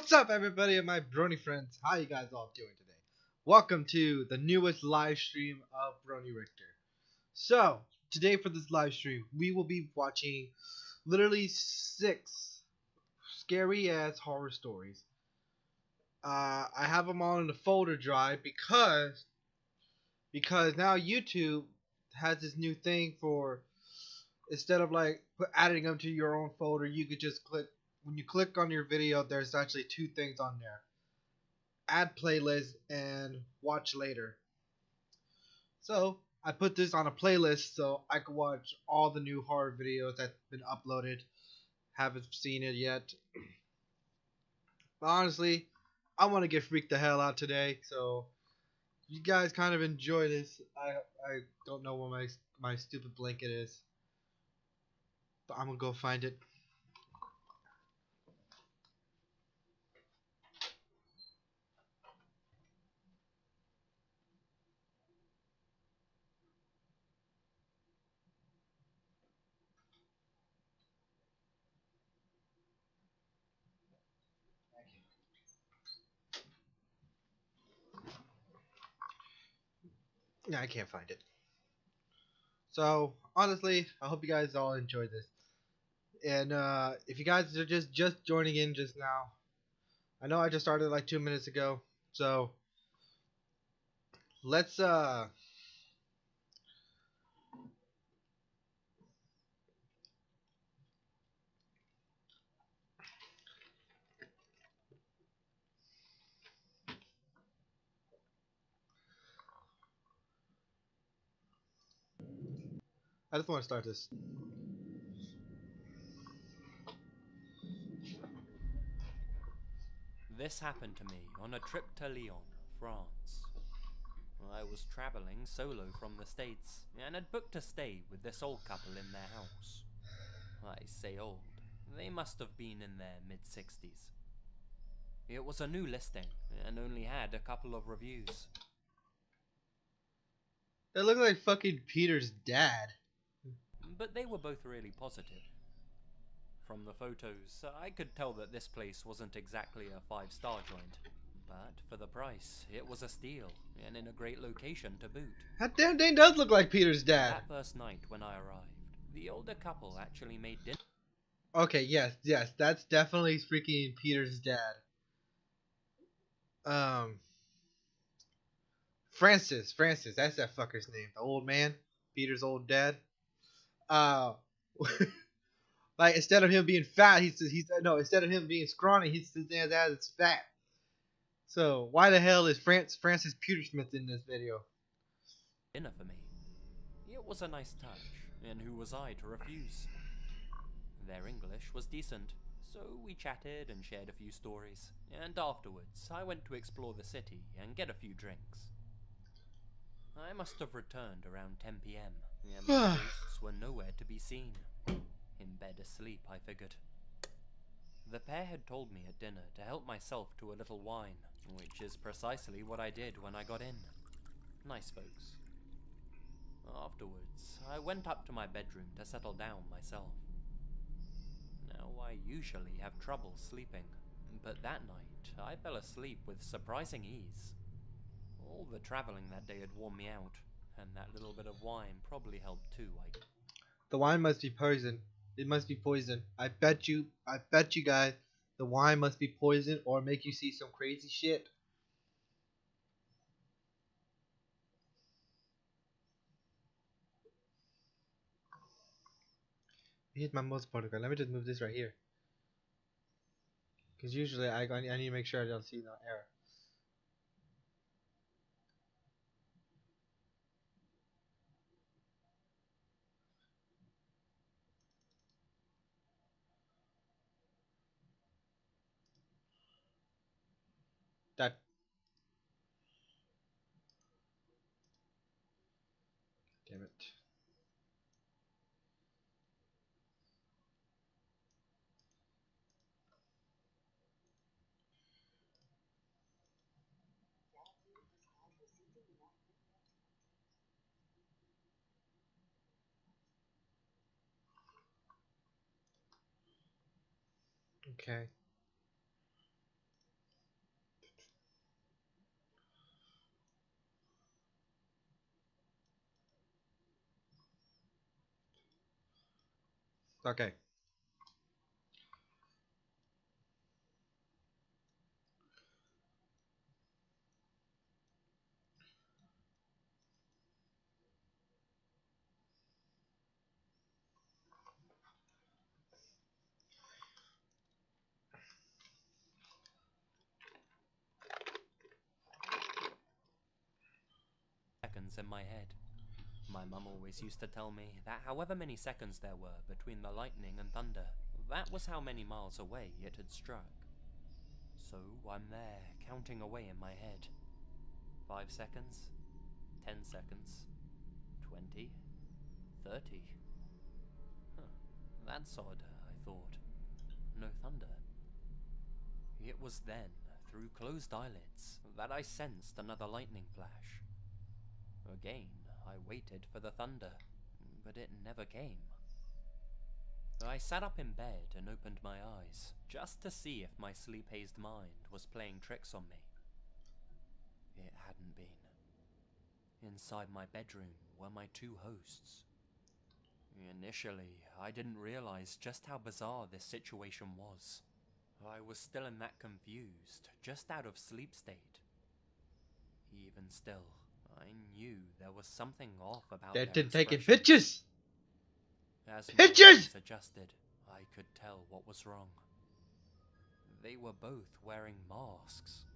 What's up, everybody, and my brony friends? How you guys all doing today? Welcome to the newest live stream of Brony Richter. So, today for this live stream, we will be watching literally 6 scary ass horror stories. I have them all in the folder drive because now YouTube has this new thing for instead of like adding them to your own folder, you could just click. When you click on your video, there's actually 2 things on there: add playlist and watch later. So I put this on a playlist so I can watch all the new horror videos that's been uploaded. Haven't seen it yet. But honestly, I want to get freaked the hell out today. So you guys kind of enjoy this. I don't know where my stupid blanket is, but I'm gonna go find it. Yeah, I can't find it. So honestly, I hope you guys all enjoy this. And if you guys are just joining in just now, I know I just started like 2 minutes ago. So let's I just want to start this. This happened to me on a trip to Lyon, France. I was travelling solo from the States and had booked a stay with this old couple in their house. I say old, they must have been in their mid-60s. It was a new listing and only had a couple of reviews. They look like fucking Peter's dad. But they were both really positive. From the photos, I could tell that this place wasn't exactly a 5-star joint. But for the price, it was a steal, and in a great location to boot. That damn thing does look like Peter's dad. That first night when I arrived, the older couple actually made dinner. Okay, yes, that's definitely freaking Peter's dad. Francis, that's that fucker's name. The old man, Peter's old dad. Uh, like instead of him being fat, he's no. Instead of him being scrawny, his dad is fat. So why the hell is Francis Petersmith in this video? Dinner for me. It was a nice touch, and who was I to refuse? Their English was decent, so we chatted and shared a few stories, and afterwards I went to explore the city and get a few drinks. I must have returned around 10 p.m, and my hosts were nowhere to be seen. In bed asleep, I figured. The pair had told me at dinner to help myself to a little wine, which is precisely what I did when I got in. Nice folks. Afterwards, I went up to my bedroom to settle down myself. Now, I usually have trouble sleeping, but that night I fell asleep with surprising ease. All the traveling that day had worn me out, and that little bit of wine probably helped too. The wine must be poison. It must be poison. I bet you guys, the wine must be poison or make you see some crazy shit. Here's my mouse particle. Let me just move this right here. Because usually I need to make sure I don't see no error. That. Damn it. Okay. Okay. Seconds in my head. My mum always used to tell me that however many seconds there were between the lightning and thunder, that was how many miles away it had struck. So I'm there, counting away in my head. 5 seconds, 10 seconds, 20, 30. Huh, that's odd, I thought. No thunder. It was then, through closed eyelids, that I sensed another lightning flash. Again, I waited for the thunder, but it never came. I sat up in bed and opened my eyes, just to see if my sleep-hazed mind was playing tricks on me. It hadn't been. Inside my bedroom were my two hosts. Initially, I didn't realize just how bizarre this situation was. I was still in that confused, just out of sleep state. Even still, I knew there was something off about They're their taking expressions. pictures. As my Pictures! eyes adjusted, I could tell what was wrong. They were both wearing masks.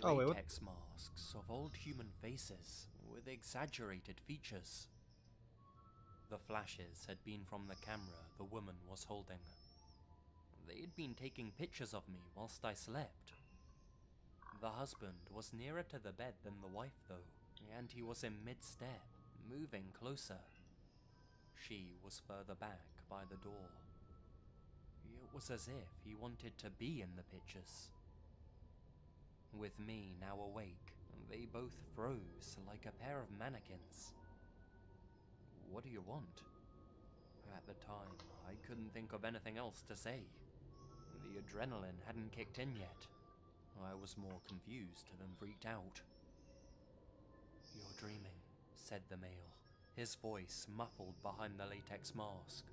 Oh, wait, what? Latex masks of old human faces with exaggerated features. The flashes had been from the camera the woman was holding. They'd been taking pictures of me whilst I slept. The husband was nearer to the bed than the wife though, and he was in mid-step, moving closer. She was further back by the door. It was as if he wanted to be in the pictures. With me now awake, they both froze like a pair of mannequins. What do you want? At the time, I couldn't think of anything else to say. The adrenaline hadn't kicked in yet. I was more confused than freaked out. You're dreaming, said the male, his voice muffled behind the latex mask.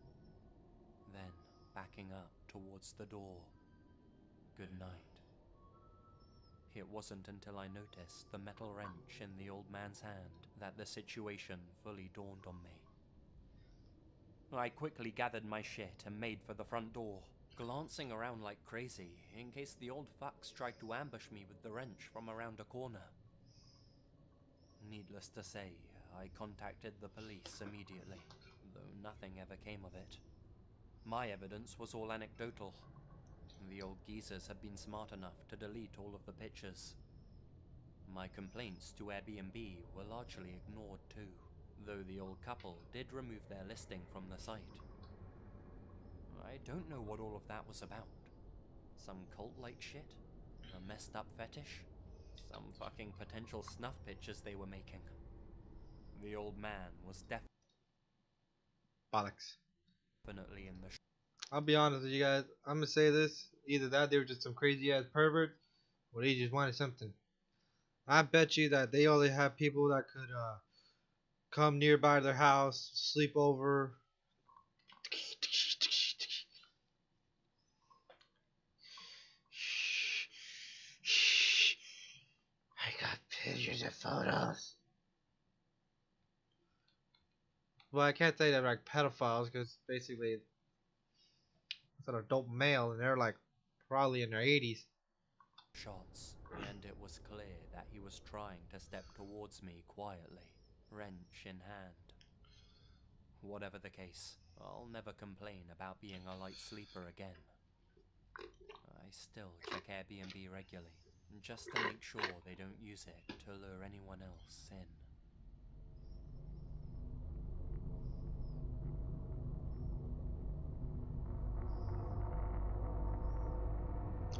Then, backing up towards the door. Good night. It wasn't until I noticed the metal wrench in the old man's hand that the situation fully dawned on me. I quickly gathered my shit and made for the front door, glancing around like crazy in case the old fucks tried to ambush me with the wrench from around a corner. Needless to say, I contacted the police immediately, though nothing ever came of it. My evidence was all anecdotal. The old geezers had been smart enough to delete all of the pictures. My complaints to Airbnb were largely ignored too, though the old couple did remove their listing from the site. I don't know what all of that was about. Some cult-like shit? A messed up fetish? Some fucking potential snuff pictures they were making. The old man was Bollocks. definitely in the I'll be honest with you guys. I'm gonna say this. Either that they were just some crazy ass pervert, or they just wanted something. I bet you that they only have people that could come nearby their house, sleep over. I got pictures and photos. Well, I can't say they're like pedophiles because basically it's an adult male and they're like probably in their 80s. shots, and it was clear that he was trying to step towards me quietly, wrench in hand. Whatever the case, I'll never complain about being a light sleeper again. I still check Airbnb regularly, just to make sure they don't use it to lure anyone else in.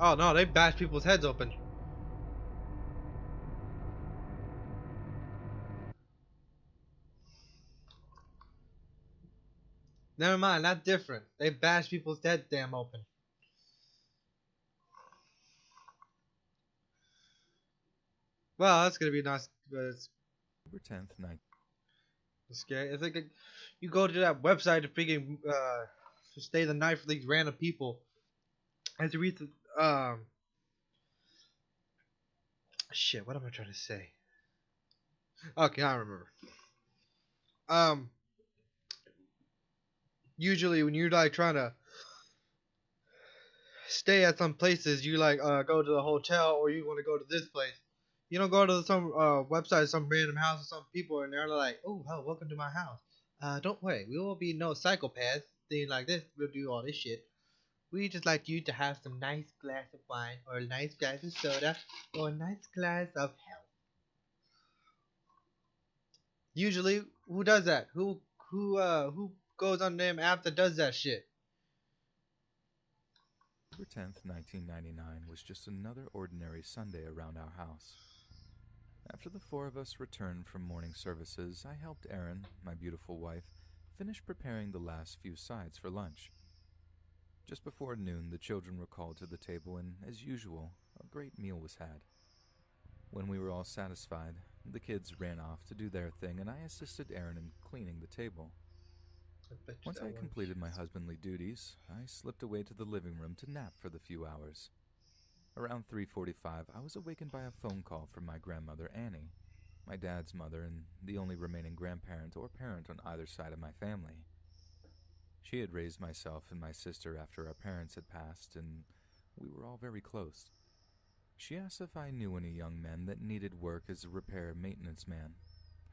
Oh no, they bash people's heads open. Never mind, not different. They bash people's heads damn open. Well, that's gonna be nice, but it's October 10th, scary. It's like you go to that website to freaking stay the night for these random people. And to read the shit. What am I trying to say? Okay, I remember. Um, Usually when you're like trying to stay at some places, you like go to the hotel or you want to go to this place. You don't go to some website, some random house or some people, and they're like, "Oh, hell, welcome to my house. Don't worry, we will be no psychopaths, things like this. We'll do all this shit. We just like you to have some nice glass of wine or a nice glass of soda or a nice glass of hell." Usually, who does that? Who goes on them app that does that shit? October 10th, 1999 was just another ordinary Sunday around our house. After the four of us returned from morning services, I helped Erin, my beautiful wife, finish preparing the last few sides for lunch. Just before noon, the children were called to the table, and as usual, a great meal was had. When we were all satisfied, the kids ran off to do their thing, and I assisted Erin in cleaning the table. Once I had completed my husbandly duties, I slipped away to the living room to nap for the few hours. Around 3:45, I was awakened by a phone call from my grandmother, Annie, my dad's mother and the only remaining grandparent or parent on either side of my family. She had raised myself and my sister after our parents had passed, and we were all very close. She asked if I knew any young men that needed work as a repair maintenance man.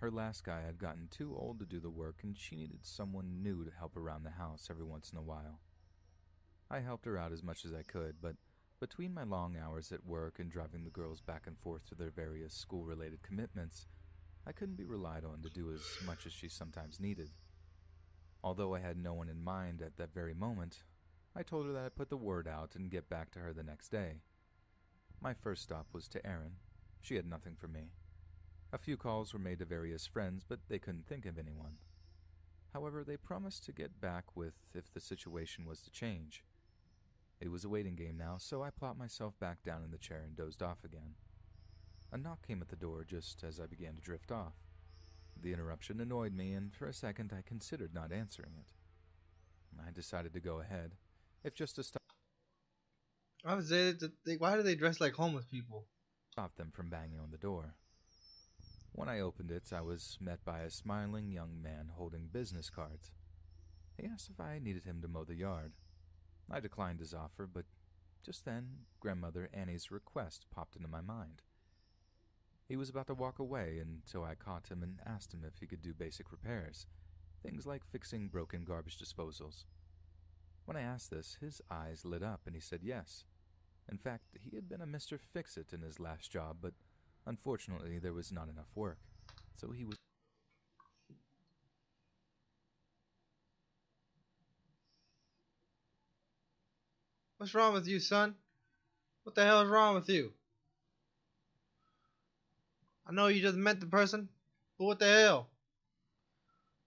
Her last guy had gotten too old to do the work, and she needed someone new to help around the house every once in a while. I helped her out as much as I could, but between my long hours at work and driving the girls back and forth to their various school-related commitments, I couldn't be relied on to do as much as she sometimes needed. Although I had no one in mind at that very moment, I told her that I'd put the word out and get back to her the next day. My first stop was to Erin. She had nothing for me. A few calls were made to various friends, but they couldn't think of anyone. However, they promised to get back with if the situation was to change. It was a waiting game now, so I plopped myself back down in the chair and dozed off again. A knock came at the door just as I began to drift off. The interruption annoyed me, and for a second I considered not answering it. I decided to go ahead, if just to I was saying, why do they dress like homeless people? stop them from banging on the door. When I opened it, I was met by a smiling young man holding business cards. He asked if I needed him to mow the yard. I declined his offer, but just then, Grandmother Annie's request popped into my mind. He was about to walk away until I caught him and asked him if he could do basic repairs, things like fixing broken garbage disposals. When I asked this, his eyes lit up and he said yes. In fact, he had been a Mr. Fix-It in his last job, but unfortunately there was not enough work, so he was... What's wrong with you, son? What the hell is wrong with you? I know you just met the person, but what the hell?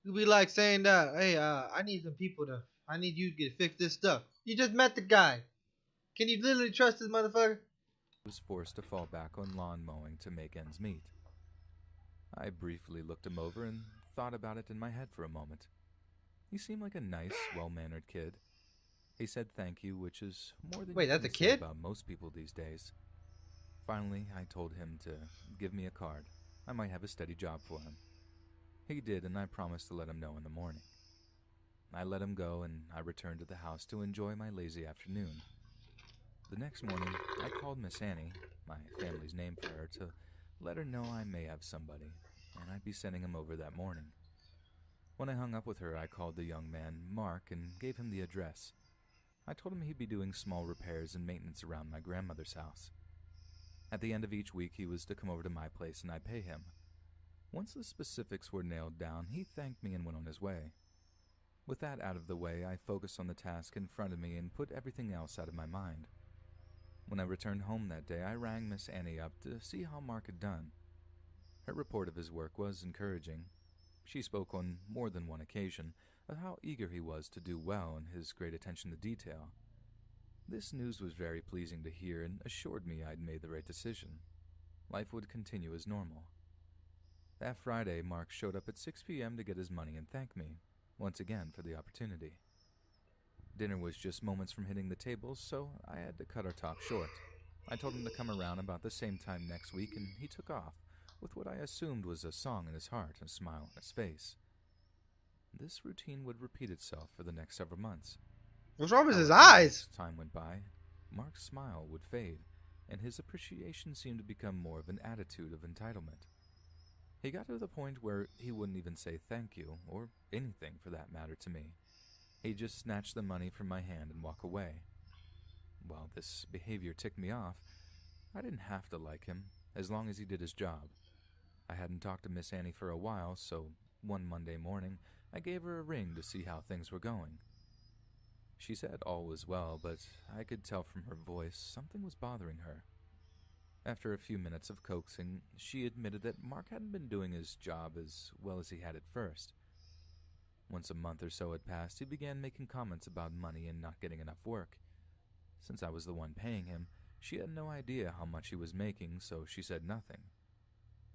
You'd be like saying that, hey, I need you to get fix this stuff. You just met the guy. Can you literally trust this motherfucker? was forced to fall back on lawn mowing to make ends meet. I briefly looked him over and thought about it in my head for a moment. He seemed like a nice, well-mannered kid. He said thank you, which is more than Wait, you that's can a say kid? about most people these days. Finally, I told him to give me a card. I might have a steady job for him. He did, and I promised to let him know in the morning. I let him go, and I returned to the house to enjoy my lazy afternoon. The next morning, I called Miss Annie, my family's name for her, to let her know I may have somebody, and I'd be sending him over that morning. When I hung up with her, I called the young man, Mark, and gave him the address. I told him he'd be doing small repairs and maintenance around my grandmother's house. At the end of each week, he was to come over to my place and I'd pay him. Once the specifics were nailed down, he thanked me and went on his way. With that out of the way, I focused on the task in front of me and put everything else out of my mind. When I returned home that day, I rang Miss Annie up to see how Mark had done. Her report of his work was encouraging. She spoke on more than one occasion of how eager he was to do well and his great attention to detail. This news was very pleasing to hear and assured me I'd made the right decision. Life would continue as normal. That Friday, Mark showed up at 6 p.m. to get his money and thank me, once again, for the opportunity. Dinner was just moments from hitting the table, so I had to cut our talk short. I told him to come around about the same time next week, and he took off, with what I assumed was a song in his heart and a smile on his face. This routine would repeat itself for the next several months. What's wrong with his However, eyes? as time went by, Mark's smile would fade, and his appreciation seemed to become more of an attitude of entitlement. He got to the point where he wouldn't even say thank you, or anything for that matter, to me. He'd just snatch the money from my hand and walk away. While this behavior ticked me off, I didn't have to like him, as long as he did his job. I hadn't talked to Miss Annie for a while, so one Monday morning, I gave her a ring to see how things were going. She said all was well, but I could tell from her voice something was bothering her. After a few minutes of coaxing, she admitted that Mark hadn't been doing his job as well as he had at first. Once a month or so had passed, he began making comments about money and not getting enough work. Since I was the one paying him, she had no idea how much he was making, so she said nothing.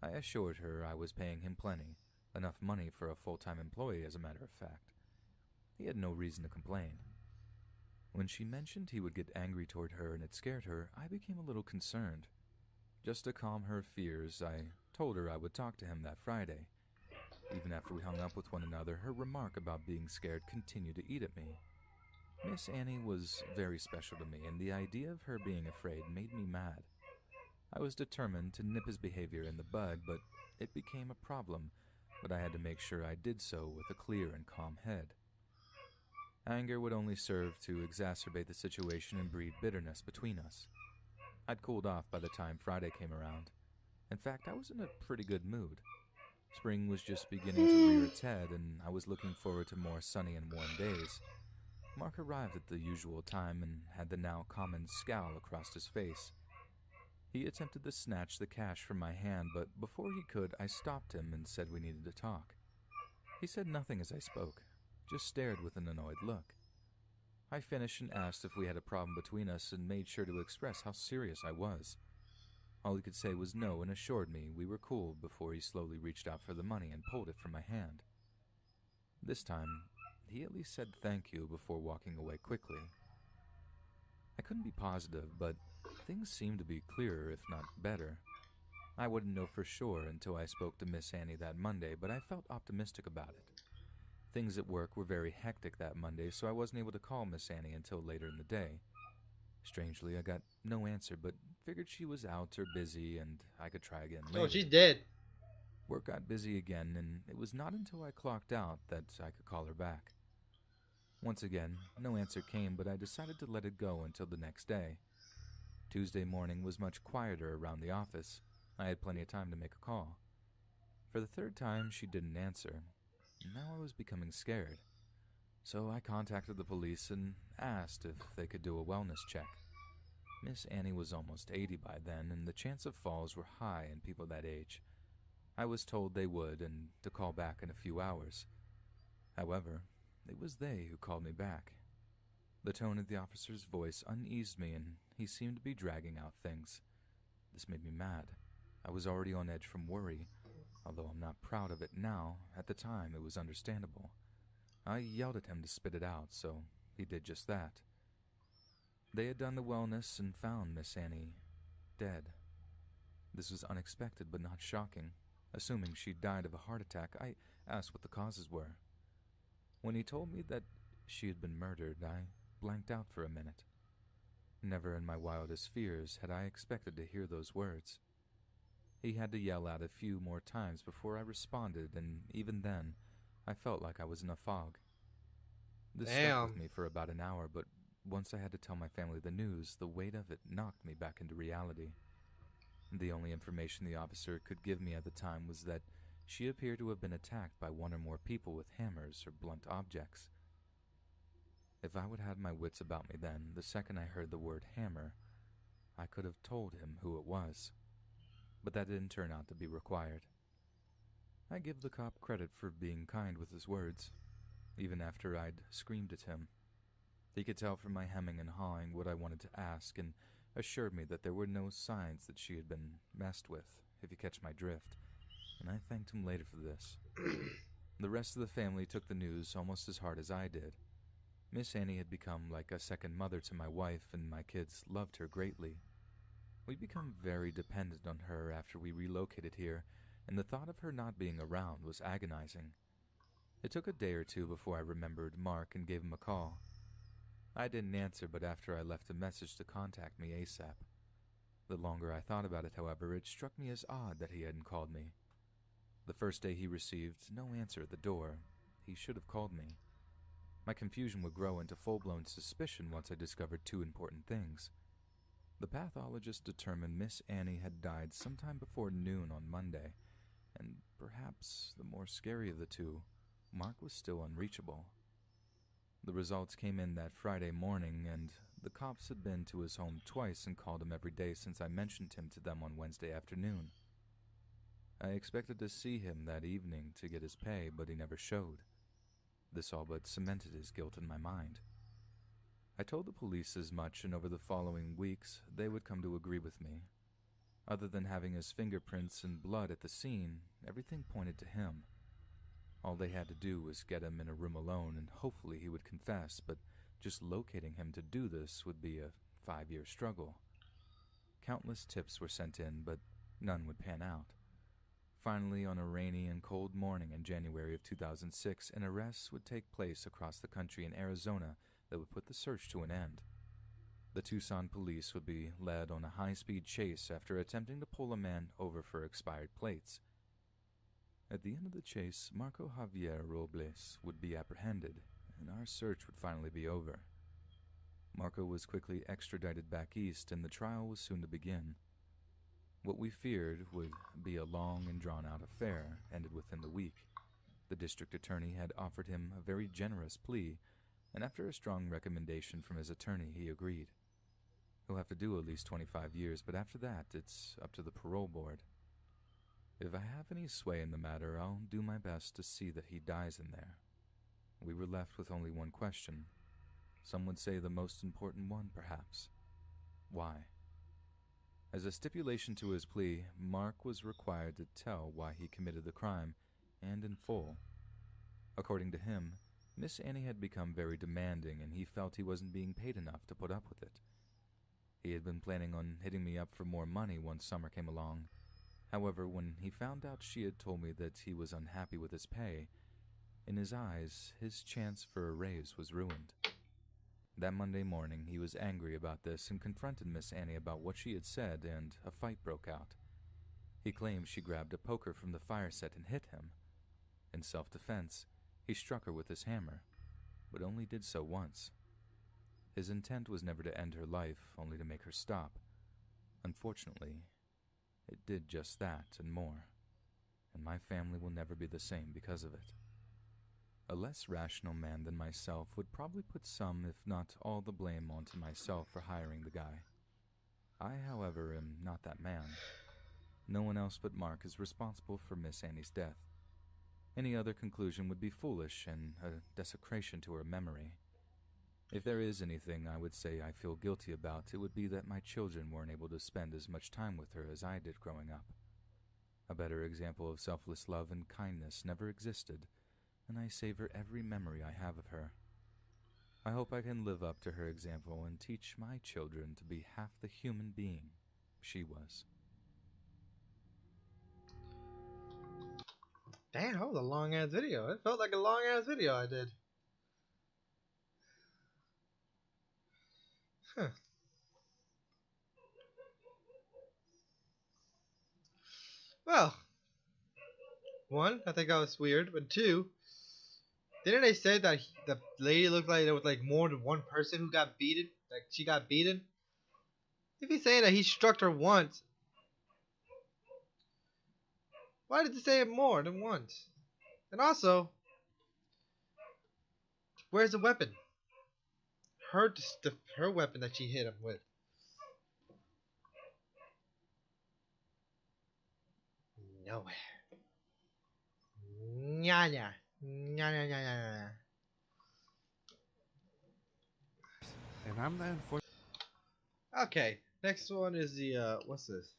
I assured her I was paying him plenty, enough money for a full-time employee, as a matter of fact. He had no reason to complain. When she mentioned he would get angry toward her and it scared her, I became a little concerned. Just to calm her fears, I told her I would talk to him that Friday. Even after we hung up with one another, her remark about being scared continued to eat at me. Miss Annie was very special to me, and the idea of her being afraid made me mad. I was determined to nip his behavior in the bud, but it became a problem, but I had to make sure I did so with a clear and calm head. Anger would only serve to exacerbate the situation and breed bitterness between us. I'd cooled off by the time Friday came around. In fact, I was in a pretty good mood. Spring was just beginning to rear its head, and I was looking forward to more sunny and warm days. Mark arrived at the usual time and had the now common scowl across his face. He attempted to snatch the cash from my hand, but before he could, I stopped him and said we needed to talk. He said nothing as I spoke, just stared with an annoyed look. I finished and asked if we had a problem between us and made sure to express how serious I was. All he could say was no and assured me we were cool before he slowly reached out for the money and pulled it from my hand. This time, he at least said thank you before walking away quickly. I couldn't be positive, but things seemed to be clearer, if not better. I wouldn't know for sure until I spoke to Miss Annie that Monday, but I felt optimistic about it. Things at work were very hectic that Monday, so I wasn't able to call Miss Annie until later in the day. Strangely, I got no answer, but figured she was out or busy and I could try again later. Oh, she's dead. Work got busy again, and it was not until I clocked out that I could call her back. Once again, no answer came, but I decided to let it go until the next day. Tuesday morning was much quieter around the office. I had plenty of time to make a call. For the third time, she didn't answer. Now I was becoming scared. So I contacted the police and asked if they could do a wellness check. Miss Annie was almost 80 by then, and the chance of falls were high in people that age. I was told they would and to call back in a few hours. However, it was they who called me back. The tone of the officer's voice uneased me, and he seemed to be dragging out things. This made me mad. I was already on edge from worry. Although I'm not proud of it now, at the time it was understandable. I yelled at him to spit it out, so he did just that. They had done the wellness and found Miss Annie dead. This was unexpected but not shocking. Assuming she'd died of a heart attack, I asked what the causes were. When he told me that she had been murdered, I blanked out for a minute. Never in my wildest fears had I expected to hear those words. He had to yell out a few more times before I responded, and even then, I felt like I was in a fog. This stuck with me for about an hour, but once I had to tell my family the news, the weight of it knocked me back into reality. The only information the officer could give me at the time was that she appeared to have been attacked by one or more people with hammers or blunt objects. If I would have had my wits about me then, the second I heard the word hammer, I could have told him who it was. But that didn't turn out to be required. I give the cop credit for being kind with his words, even after I'd screamed at him. He could tell from my hemming and hawing what I wanted to ask, and assured me that there were no signs that she had been messed with, if you catch my drift, and I thanked him later for this. The rest of the family took the news almost as hard as I did. Miss Annie had become like a second mother to my wife, and my kids loved her greatly. We'd become very dependent on her after we relocated here, and the thought of her not being around was agonizing. It took a day or two before I remembered Mark and gave him a call. I didn't answer, but after I left a message to contact me ASAP. The longer I thought about it, however, it struck me as odd that he hadn't called me. The first day he received no answer at the door. He should have called me. My confusion would grow into full-blown suspicion once I discovered two important things. The pathologist determined Miss Annie had died sometime before noon on Monday, and perhaps the more scary of the two, Mark was still unreachable. The results came in that Friday morning, and the cops had been to his home twice and called him every day since I mentioned him to them on Wednesday afternoon. I expected to see him that evening to get his pay, but he never showed. This all but cemented his guilt in my mind. I told the police as much, and over the following weeks, they would come to agree with me. Other than having his fingerprints and blood at the scene, everything pointed to him. All they had to do was get him in a room alone, and hopefully he would confess, but just locating him to do this would be a 5-year struggle. Countless tips were sent in, but none would pan out. Finally, on a rainy and cold morning in January of 2006, an arrest would take place across the country in Arizona that would put the search to an end. The Tucson police would be led on a high-speed chase after attempting to pull a man over for expired plates. At the end of the chase, Marco Javier Robles would be apprehended, and our search would finally be over. Marco was quickly extradited back east, and the trial was soon to begin. What we feared would be a long and drawn-out affair ended within the week. The district attorney had offered him a very generous plea, and after a strong recommendation from his attorney, he agreed. He'll have to do at least 25 years, but after that, it's up to the parole board. If I have any sway in the matter, I'll do my best to see that he dies in there. We were left with only one question. Some would say the most important one, perhaps. Why? As a stipulation to his plea, Mark was required to tell why he committed the crime, and in full. According to him, Miss Annie had become very demanding, and he felt he wasn't being paid enough to put up with it. He had been planning on hitting me up for more money once summer came along. However, when he found out she had told me that he was unhappy with his pay, in his eyes, his chance for a raise was ruined. That Monday morning, he was angry about this and confronted Miss Annie about what she had said, and a fight broke out. He claimed she grabbed a poker from the fire set and hit him. In self-defense, he struck her with his hammer, but only did so once. His intent was never to end her life, only to make her stop. Unfortunately, it did just that and more, and my family will never be the same because of it. A less rational man than myself would probably put some, if not all, the blame onto myself for hiring the guy. I, however, am not that man. No one else but Mark is responsible for Miss Annie's death. Any other conclusion would be foolish and a desecration to her memory. If there is anything I would say I feel guilty about, it would be that my children weren't able to spend as much time with her as I did growing up. A better example of selfless love and kindness never existed, and I savor every memory I have of her. I hope I can live up to her example and teach my children to be half the human being she was. Damn, that was a long ass video. It felt like a long ass video I did. Huh. Well, one, I think that was weird, but two, didn't they say that the lady looked like there was like more than one person who got beaten? Like she got beaten? If he's saying that he struck her once, why did he say it more than once? And also, where's the weapon? Her weapon that she hit him with. Nowhere. Nya nya. Nya nya nya nya nya. And I'm the unfortunate. Okay, next one is the what's this?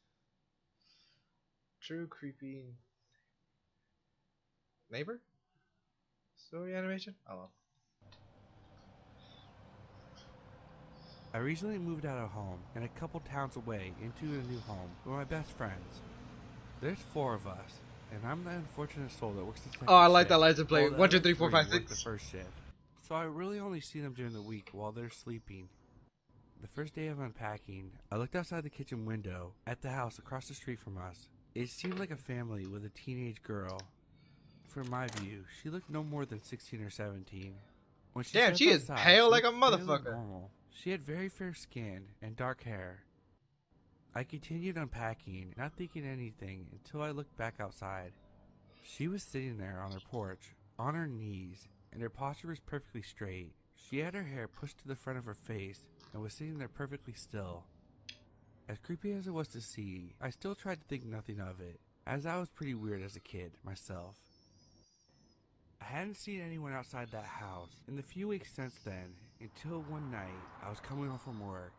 True creepy neighbor story animation. Oh well. I recently moved out of home and a couple towns away into a new home with my best friends. There's 4 of us, and I'm the unfortunate soul that works the second Oh, I like shift, that license while plate. the 1, 2, other 3, 4, 3 5, work the 6. first shift. So I really only see them during the week while they're sleeping. The first day of unpacking, I looked outside the kitchen window at the house across the street from us. It seemed like a family with a teenage girl. From my view, she looked no more than 16 or 17. When she Damn, stepped she is outside, pale she like a looked fairly motherfucker. normal. She had very fair skin and dark hair. I continued unpacking, not thinking anything until I looked back outside. She was sitting there on her porch, on her knees, and her posture was perfectly straight. She had her hair pushed to the front of her face and was sitting there perfectly still. As creepy as it was to see, I still tried to think nothing of it, as I was pretty weird as a kid myself. I hadn't seen anyone outside that house in the few weeks since then, until one night I was coming home from work.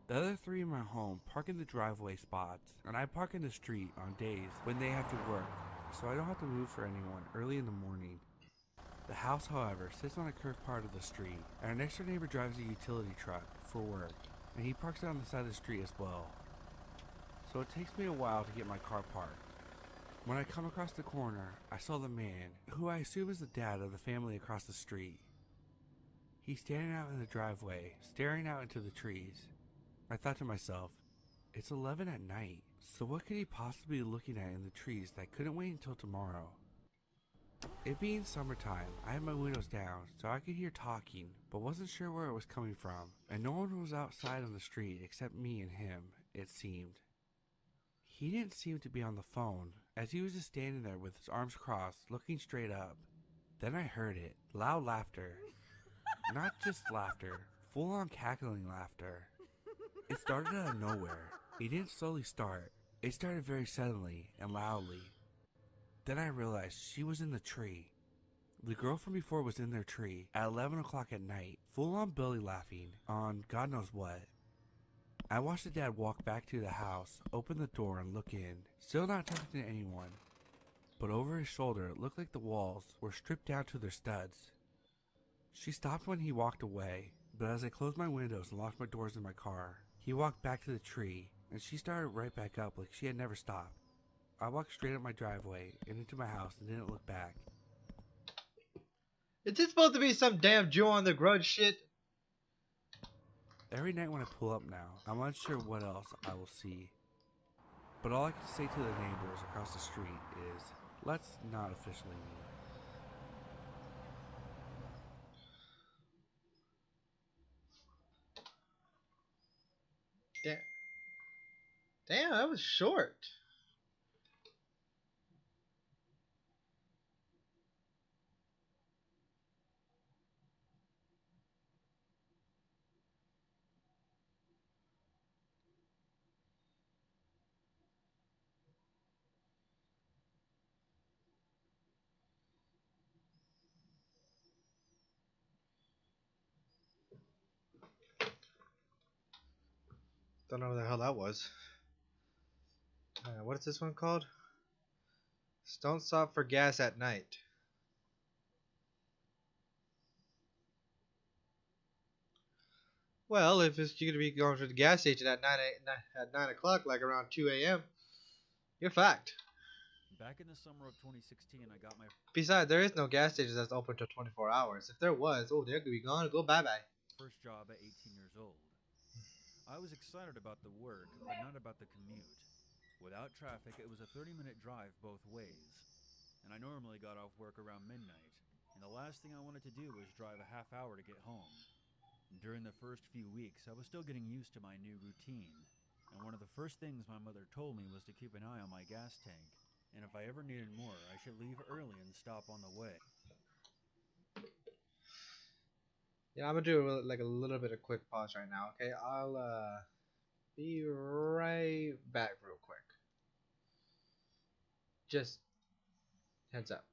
The other 3 in my home park in the driveway spots, and I park in the street on days when they have to work, so I don't have to move for anyone early in the morning. The house, however, sits on a curved part of the street, and our next door neighbor drives a utility truck for work, and he parks it on the side of the street as well. So it takes me a while to get my car parked. When I come across the corner, I saw the man, who I assume is the dad of the family across the street. He's standing out in the driveway, staring out into the trees. I thought to myself, it's 11 at night, so what could he possibly be looking at in the trees that couldn't wait until tomorrow? It being summertime, I had my windows down so I could hear talking, but wasn't sure where it was coming from, and no one was outside on the street except me and him, it seemed. He didn't seem to be on the phone, as he was just standing there with his arms crossed, looking straight up. Then I heard it, loud laughter. Not just laughter, full-on cackling laughter. It started out of nowhere. It didn't slowly start. It started very suddenly and loudly. Then I realized she was in the tree. The girl from before was in their tree at 11 o'clock at night, full-on belly laughing on God knows what. I watched the dad walk back to the house, open the door and look in, still not talking to anyone. But over his shoulder it looked like the walls were stripped down to their studs. She stopped when he walked away, but as I closed my windows and locked my doors in my car, he walked back to the tree, and she started right back up like she had never stopped. I walked straight up my driveway and into my house and didn't look back. Is this supposed to be some damn Joe on the Grudge shit? Every night when I pull up now, I'm unsure what else I will see. But all I can say to the neighbors across the street is, let's not officially meet. Damn. Damn, that was short. Don't know what the hell that was. What is this one called? Don't stop for gas at night. Well, if you're gonna be going to the gas station at 9 o'clock, like around 2 a.m., you're fucked. Back in the summer of 2016, I got my Besides, there is no gas station that's open till 24 hours. If there was, oh, they're gonna be gone. Go bye bye. first job at 18 years old. I was excited about the work, but not about the commute. Without traffic, it was a 30-minute drive both ways, and I normally got off work around midnight, and the last thing I wanted to do was drive a half hour to get home. During the first few weeks, I was still getting used to my new routine, and one of the first things my mother told me was to keep an eye on my gas tank, and if I ever needed more, I should leave early and stop on the way. Yeah, I'm gonna do like a little bit of quick pause right now. Okay, I'll be right back real quick. Just heads up.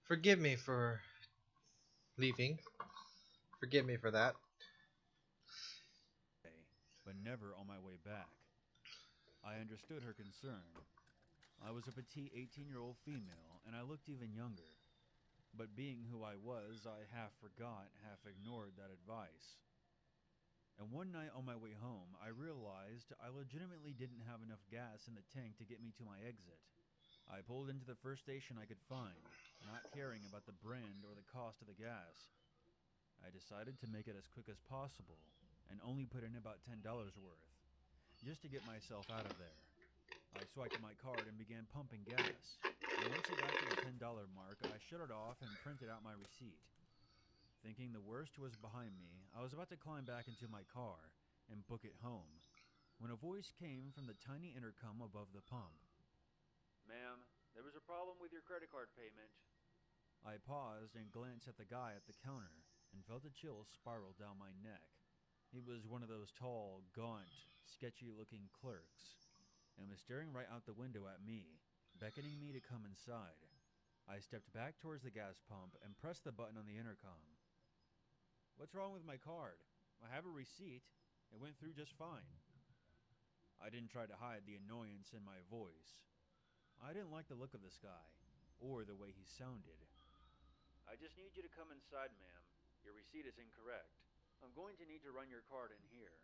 Forgive me for leaving. Forgive me for that. But never on my way back. I understood her concern. I was a petite 18-year-old female, and I looked even younger. But being who I was, I half forgot, half ignored that advice. And one night on my way home, I realized I legitimately didn't have enough gas in the tank to get me to my exit. I pulled into the first station I could find, not caring about the brand or the cost of the gas. I decided to make it as quick as possible, and only put in about $10 worth, just to get myself out of there. I swiped my card and began pumping gas. And once it got to the $10 mark, I shut it off and printed out my receipt. Thinking the worst was behind me, I was about to climb back into my car and book it home, when a voice came from the tiny intercom above the pump. "Ma'am, there was a problem with your credit card payment." I paused and glanced at the guy at the counter and felt a chill spiral down my neck. He was one of those tall, gaunt, sketchy-looking clerks, and was staring right out the window at me, beckoning me to come inside. I stepped back towards the gas pump and pressed the button on the intercom. "What's wrong with my card? I have a receipt. It went through just fine." I didn't try to hide the annoyance in my voice. I didn't like the look of this guy, or the way he sounded. "I just need you to come inside, ma'am. Your receipt is incorrect. I'm going to need to run your card in here,"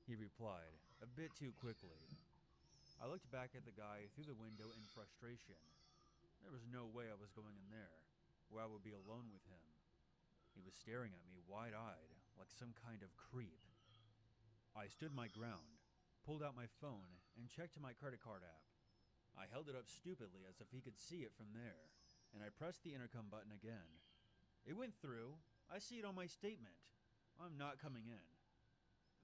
he replied, a bit too quickly. I looked back at the guy through the window in frustration. There was no way I was going in there, where I would be alone with him. He was staring at me wide-eyed, like some kind of creep. I stood my ground, pulled out my phone, and checked my credit card app. I held it up stupidly as if he could see it from there, and I pressed the intercom button again. "It went through. I see it on my statement. I'm not coming in."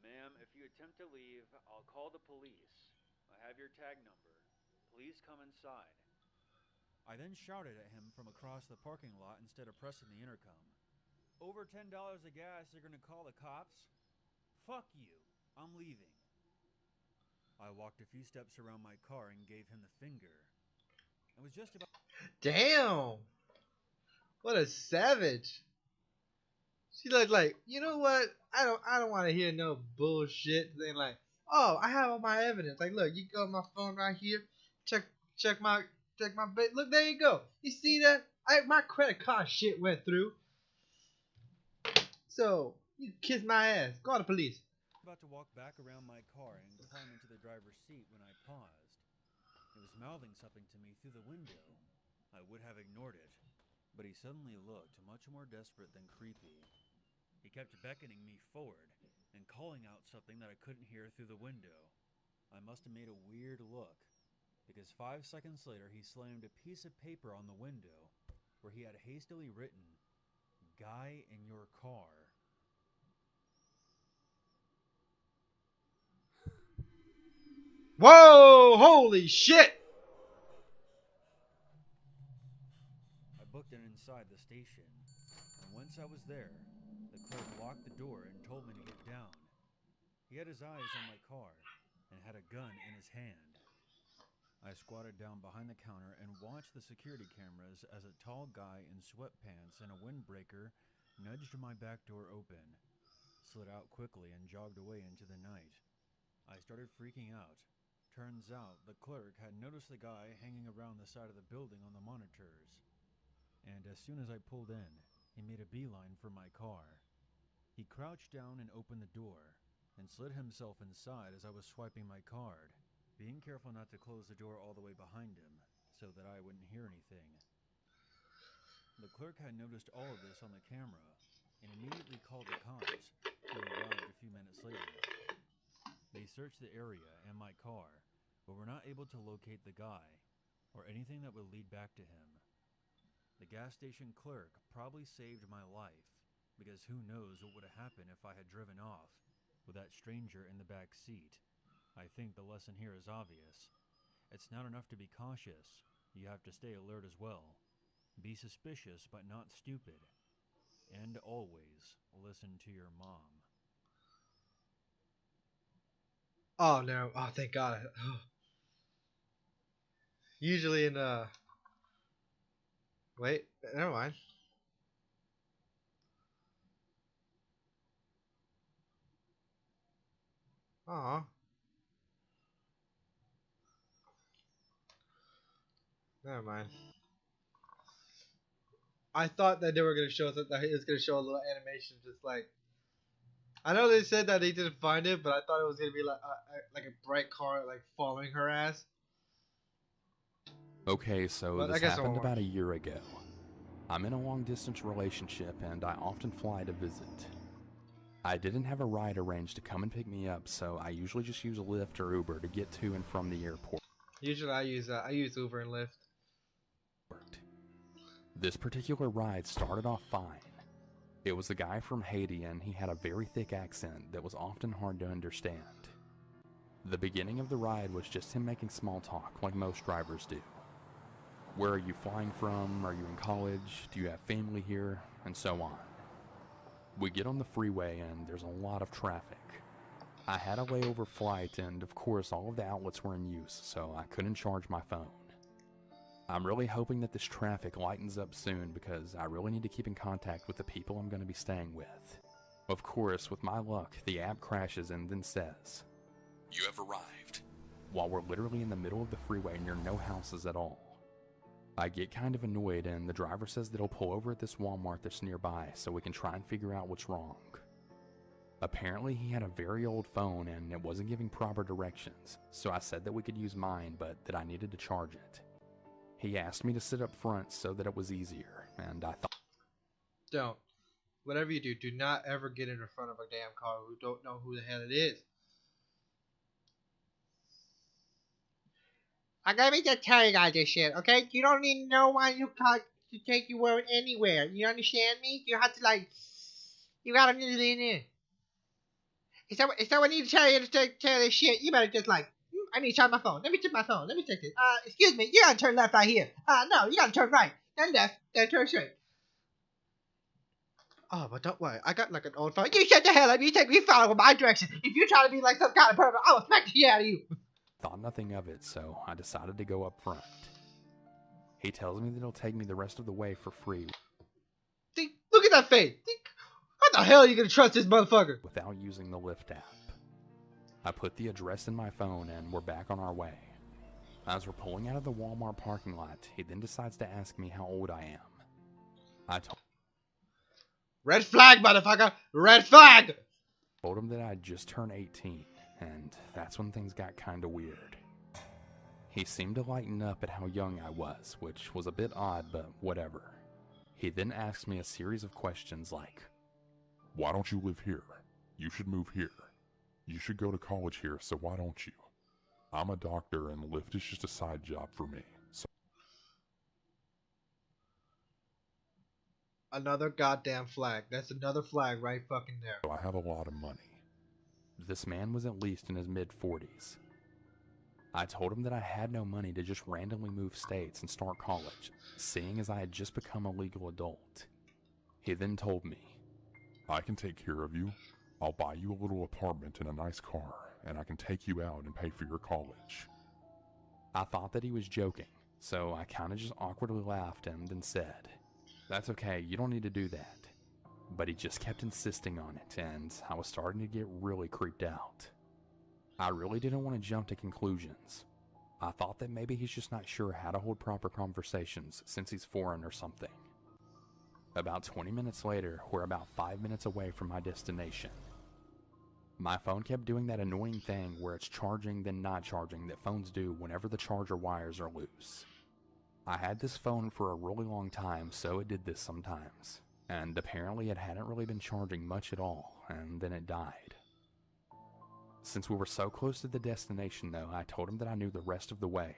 "Ma'am, if you attempt to leave, I'll call the police. I have your tag number. Please come inside." I then shouted at him from across the parking lot instead of pressing the intercom. "Over $10 of gas, you're gonna call the cops? Fuck you. I'm leaving." I walked a few steps around my car and gave him the finger. I was just about... Damn! What a savage! She looked like, you know what? I don't want to hear no bullshit. Saying like, oh, I have all my evidence. Like, look, you got my phone right here. Check my look, there you go. You see that? My credit card shit went through. So you kiss my ass. Call the police. about to walk back around my car and climb into the driver's seat when I paused. He was mouthing something to me through the window. I would have ignored it, but he suddenly looked much more desperate than creepy. He kept beckoning me forward and calling out something that I couldn't hear through the window. I must have made a weird look, because 5 seconds later he slammed a piece of paper on the window where he had hastily written, "Guy in your car." Whoa! Holy shit! I booked it inside the station, and once I was there, the clerk locked the door and told me to get down. He had his eyes on my car and had a gun in his hand. I squatted down behind the counter and watched the security cameras as a tall guy in sweatpants and a windbreaker nudged my back door open, slid out quickly, and jogged away into the night. I started freaking out. Turns out the clerk had noticed the guy hanging around the side of the building on the monitors. And as soon as I pulled in, he made a beeline for my car. He crouched down and opened the door, and slid himself inside as I was swiping my card, being careful not to close the door all the way behind him, so that I wouldn't hear anything. The clerk had noticed all of this on the camera, and immediately called the cops, who arrived a few minutes later. They searched the area and my car, but were not able to locate the guy, or anything that would lead back to him. The gas station clerk probably saved my life, because who knows what would have happened if I had driven off with that stranger in the back seat. I think the lesson here is obvious. It's not enough to be cautious. You have to stay alert as well. Be suspicious but not stupid. And always listen to your mom. Oh no! Oh, thank God. Usually in Wait, never mind. Aw. Never mind. I thought that they were gonna show us that it was gonna show a little animation, just like I know they said that they didn't find it, but I thought it was gonna be like a bright car like following her ass. Okay, so But I this guess I happened won't. about a year ago. I'm in a long-distance relationship and I often fly to visit. I didn't have a ride arranged to come and pick me up, so I usually just use Lyft or Uber to get to and from the airport. Usually I use Uber and Lyft. This particular ride started off fine. It was a guy from Haiti and he had a very thick accent that was often hard to understand. The beginning of the ride was just him making small talk like most drivers do. Where are you flying from? Are you in college? Do you have family here? And so on. We get on the freeway and there's a lot of traffic. I had a layover flight and of course all of the outlets were in use, so I couldn't charge my phone. I'm really hoping that this traffic lightens up soon because I really need to keep in contact with the people I'm going to be staying with. Of course, with my luck, the app crashes and then says, "You have arrived," while we're literally in the middle of the freeway near no houses at all. I get kind of annoyed and the driver says that he'll pull over at this Walmart that's nearby so we can try and figure out what's wrong. Apparently he had a very old phone and it wasn't giving proper directions, so I said that we could use mine but that I needed to charge it. He asked me to sit up front so that it was easier, and I thought, Don't. Whatever you do, do not ever get in front of a damn car who don't know who the hell it is. Let me just tell you guys this shit, okay? You don't need no one who can to take you anywhere. You understand me? You have to you gotta need in. If someone need to tell you to tell this shit, you better just I need to charge my phone. Let me check my phone. Let me check this. Excuse me, you gotta turn left right here. No, you gotta turn right. Then left, then turn straight. Oh, but don't worry, I got like an old phone. You shut the hell up. You follow my direction. If you try to be like some kind of pervert, I will smack the shit out of you. thought nothing of it, so I decided to go up front. He tells me that he'll take me the rest of the way for free. See, look at that face. How the hell are you gonna trust this motherfucker? Without using the Lyft app. I put the address in my phone and we're back on our way. As we're pulling out of the Walmart parking lot, he then decides to ask me how old I am. I Red flag, motherfucker! Red flag! told him that I'd just turned 18, and that's when things got kinda weird. He seemed to lighten up at how young I was, which was a bit odd, but whatever. He then asked me a series of questions like, "Why don't you live here? You should move here. You should go to college here, so why don't you? I'm a doctor and Lyft is just a side job for me. So Another goddamn flag. That's another flag right fucking there. I have a lot of money." this man was at least in his mid-40s. I told him that I had no money to just randomly move states and start college, seeing as I had just become a legal adult. He then told me, "I can take care of you. I'll buy you a little apartment and a nice car, and I can take you out and pay for your college." I thought that he was joking, so I kinda just awkwardly laughed and then said, "That's okay, you don't need to do that." But he just kept insisting on it, and I was starting to get really creeped out. I really didn't want to jump to conclusions. I thought that maybe he's just not sure how to hold proper conversations since he's foreign or something. About 20 minutes later, we're about 5 minutes away from my destination. My phone kept doing that annoying thing where it's charging then not charging that phones do whenever the charger wires are loose. I had this phone for a really long time, so it did this sometimes. And apparently it hadn't really been charging much at all, and then it died. Since we were so close to the destination though, I told him that I knew the rest of the way.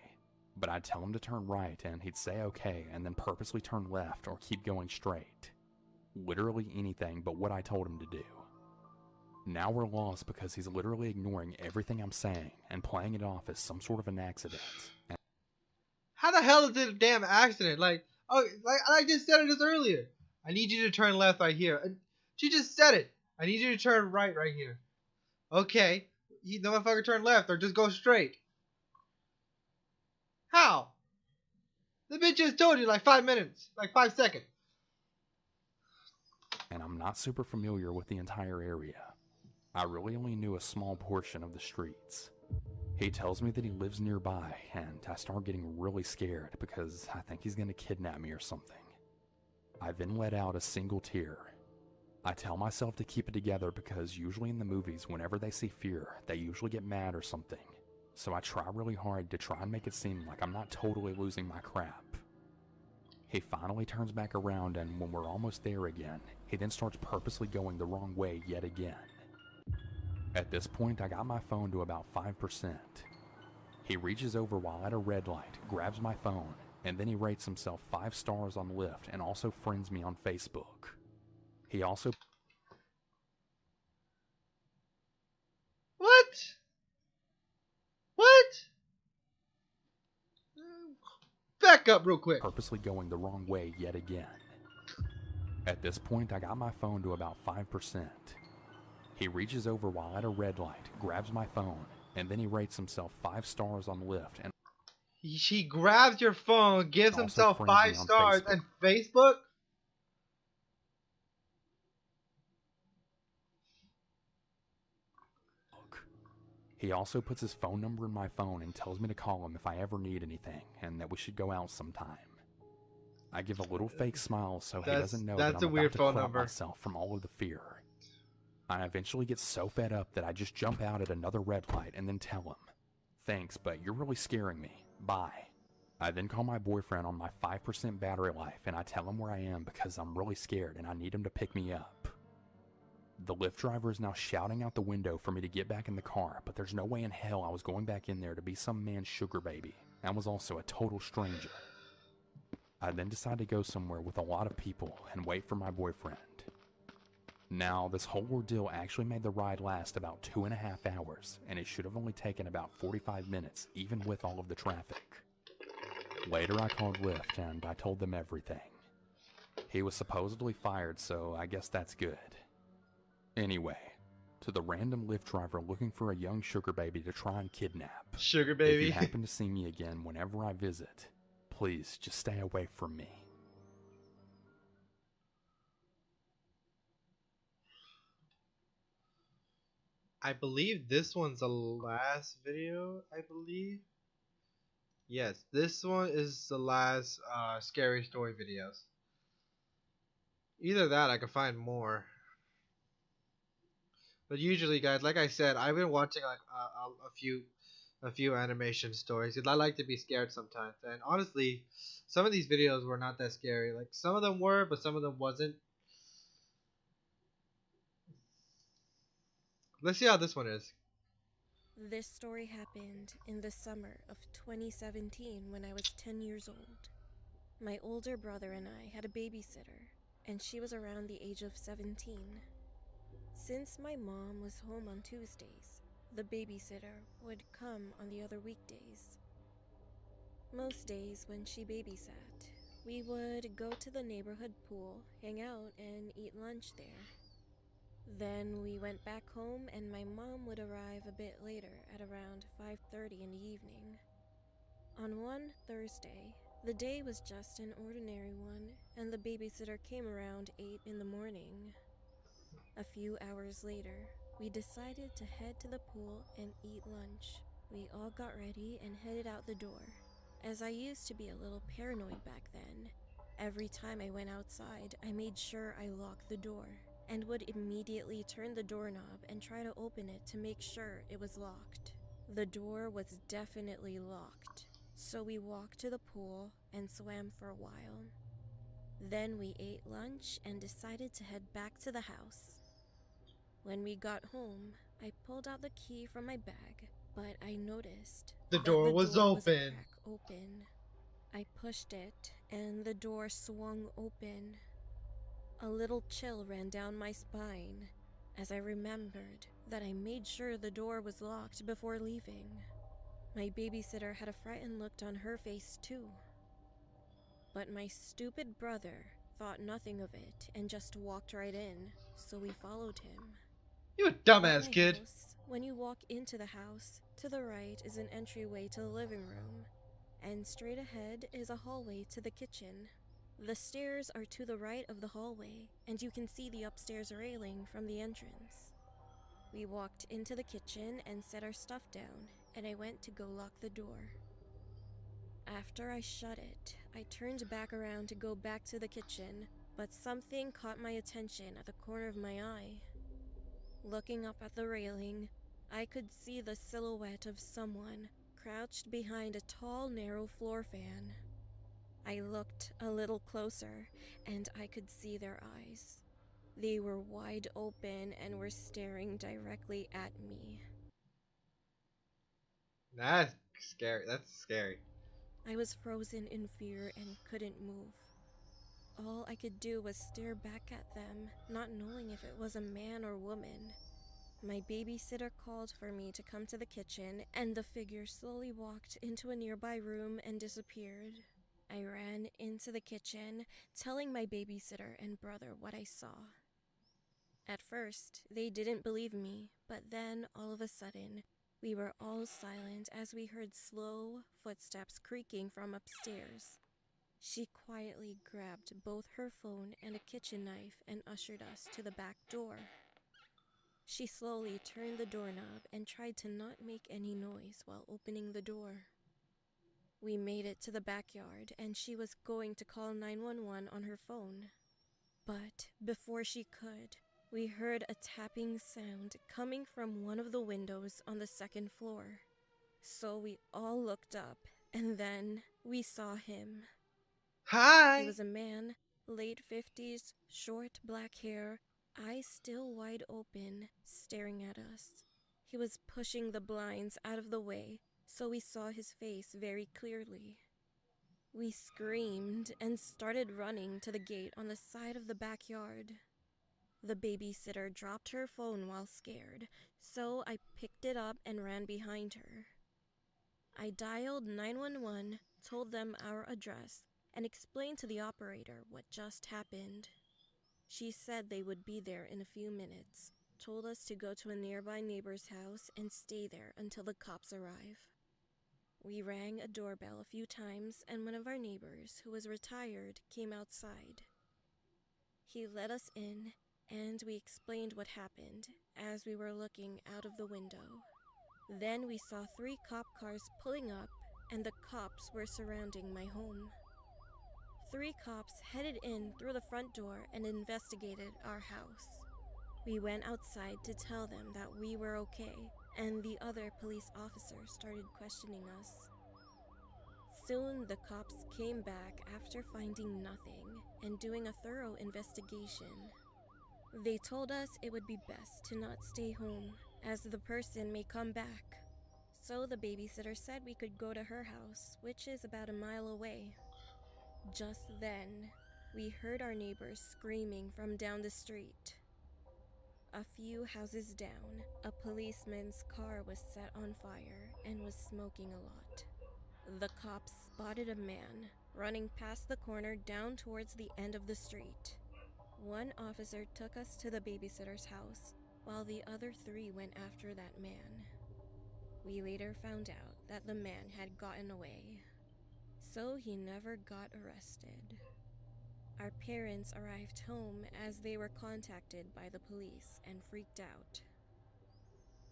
But I'd tell him to turn right and he'd say okay and then purposely turn left or keep going straight. Literally anything but what I told him to do. Now we're lost because he's literally ignoring everything I'm saying and playing it off as some sort of an accident. How the hell is it a damn accident? I just said it earlier. I need you to turn left right here. She just said it. I need you to turn right here. Okay. The motherfucker turn left or just go straight. How? The bitch just told you like 5 minutes, like 5 seconds. And I'm not super familiar with the entire area. I really only knew a small portion of the streets. He tells me that he lives nearby, and I start getting really scared because I think he's gonna kidnap me or something. I then let out a single tear. I tell myself to keep it together because usually in the movies, whenever they see fear, they usually get mad or something. So I try really hard to try and make it seem like I'm not totally losing my crap. He finally turns back around, and when we're almost there again, he then starts purposely going the wrong way yet again. At this point, I got my phone to about 5%. He reaches over while at a red light, grabs my phone, and then he rates himself 5 stars on Lyft and also friends me on Facebook. He also... What? What? Back up real quick. purposely going the wrong way yet again. At this point, I got my phone to about 5%. He reaches over while at a red light, grabs my phone, and then he rates himself 5 stars on Lyft and He grabs your phone, gives also himself friends 5 me on stars, Facebook. and Facebook? He also puts his phone number in my phone and tells me to call him if I ever need anything, and that we should go out sometime. I give a little fake smile so he doesn't know that that's I'm a weird about to phone crap number. myself from all of the fear. I eventually get so fed up that I just jump out at another red light and then tell him, "Thanks, but you're really scaring me. Bye." I then call my boyfriend on my 5% battery life and I tell him where I am because I'm really scared and I need him to pick me up. The Lyft driver is now shouting out the window for me to get back in the car, but there's no way in hell I was going back in there to be some man's sugar baby, and was also a total stranger. I then decide to go somewhere with a lot of people and wait for my boyfriend. Now, this whole ordeal actually made the ride last about 2.5 hours, and it should have only taken about 45 minutes, even with all of the traffic. Later, I called Lyft and I told them everything. He was supposedly fired, so I guess that's good. Anyway, to the random Lyft driver looking for a young sugar baby to try and kidnap. Sugar If baby. you happen to see me again whenever I visit, please just stay away from me. I believe this one's the last video, I believe. Yes, this one is the last scary story videos. Either that, I could find more. But usually, guys, like I said, I've been watching like a few animation stories because I like to be scared sometimes. And honestly, some of these videos were not that scary. Like some of them were, but some of them wasn't. Let's see how this one is. This story happened in the summer of 2017 when I was 10 years old. My older brother and I had a babysitter, and she was around the age of 17. Since my mom was home on Tuesdays, the babysitter would come on the other weekdays. Most days when she babysat, we would go to the neighborhood pool, hang out, and eat lunch there. Then we went back home and my mom would arrive a bit later at around 5:30 in the evening. On one Thursday, the day was just an ordinary one and the babysitter came around 8 in the morning. A few hours later, we decided to head to the pool and eat lunch. We all got ready and headed out the door. As I used to be a little paranoid back then, every time I went outside, I made sure I locked the door and would immediately turn the doorknob and try to open it to make sure it was locked. The door was definitely locked, so we walked to the pool and swam for a while. Then we ate lunch and decided to head back to the house. When we got home, I pulled out the key from my bag, but I noticed The that door was a open. crack open. I pushed it, and the door swung open. A little chill ran down my spine as I remembered that I made sure the door was locked before leaving. My babysitter had a frightened look on her face too. But my stupid brother thought nothing of it and just walked right in, so we followed him. You a At dumbass my kid. house, when you walk into the house, to the right is an entryway to the living room. and straight ahead is a hallway to the kitchen. The stairs are to the right of the hallway, and you can see the upstairs railing from the entrance. We walked into the kitchen and set our stuff down, and I went to go lock the door. After I shut it, I turned back around to go back to the kitchen, but something caught my attention at the corner of my eye. Looking up at the railing, I could see the silhouette of someone crouched behind a tall, narrow floor fan. I looked a little closer, and I could see their eyes. They were wide open and were staring directly at me. That's scary. That's scary. I was frozen in fear and couldn't move. All I could do was stare back at them, not knowing if it was a man or woman. My babysitter called for me to come to the kitchen, and the figure slowly walked into a nearby room and disappeared. I ran into the kitchen, telling my babysitter and brother what I saw. At first, they didn't believe me, but then, all of a sudden, we were all silent as we heard slow footsteps creaking from upstairs. She quietly grabbed both her phone and a kitchen knife and ushered us to the back door. She slowly turned the doorknob and tried to not make any noise while opening the door. We made it to the backyard, and she was going to call 911 on her phone. But before she could, we heard a tapping sound coming from one of the windows on the second floor. So we all looked up, and then we saw him. Hi! He was a man, late 50s, short black hair, eyes still wide open, staring at us. He was pushing the blinds out of the way, so we saw his face very clearly. We screamed and started running to the gate on the side of the backyard. The babysitter dropped her phone while scared, so I picked it up and ran behind her. I dialed 911, told them our address, and explained to the operator what just happened. She said they would be there in a few minutes, told us to go to a nearby neighbor's house and stay there until the cops arrive. We rang a doorbell a few times, and one of our neighbors, who was retired, came outside. He let us in, and we explained what happened as we were looking out of the window. Then we saw 3 cop cars pulling up, and the cops were surrounding my home. 3 cops headed in through the front door and investigated our house. We went outside to tell them that we were okay, and the other police officers started questioning us. Soon the cops came back after finding nothing and doing a thorough investigation. They told us it would be best to not stay home, as the person may come back. So the babysitter said we could go to her house, which is about a mile away. Just then, we heard our neighbors screaming from down the street. A few houses down, a policeman's car was set on fire and was smoking a lot. The cops spotted a man running past the corner down towards the end of the street. One officer took us to the babysitter's house, while the other 3 went after that man. We later found out that the man had gotten away, so he never got arrested. Our parents arrived home as they were contacted by the police and freaked out.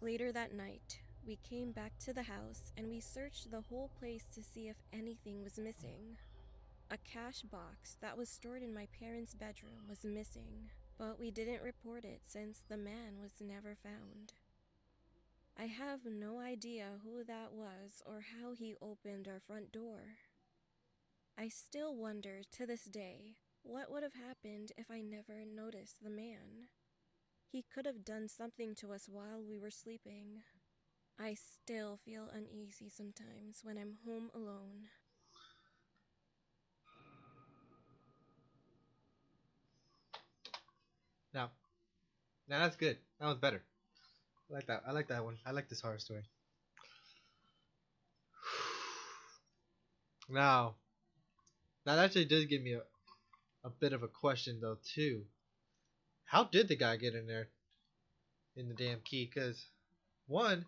Later that night, we came back to the house and we searched the whole place to see if anything was missing. A cash box that was stored in my parents' bedroom was missing, but we didn't report it since the man was never found. I have no idea who that was or how he opened our front door. I still wonder to this day what would have happened if I never noticed the man. He could have done something to us while we were sleeping. I still feel uneasy sometimes when I'm home alone. Now, that's good. That was better. I like that. I like that one. I like this horror story. Now that actually did give me a bit of a question though too. How did the guy get in there in the damn key? Cause one,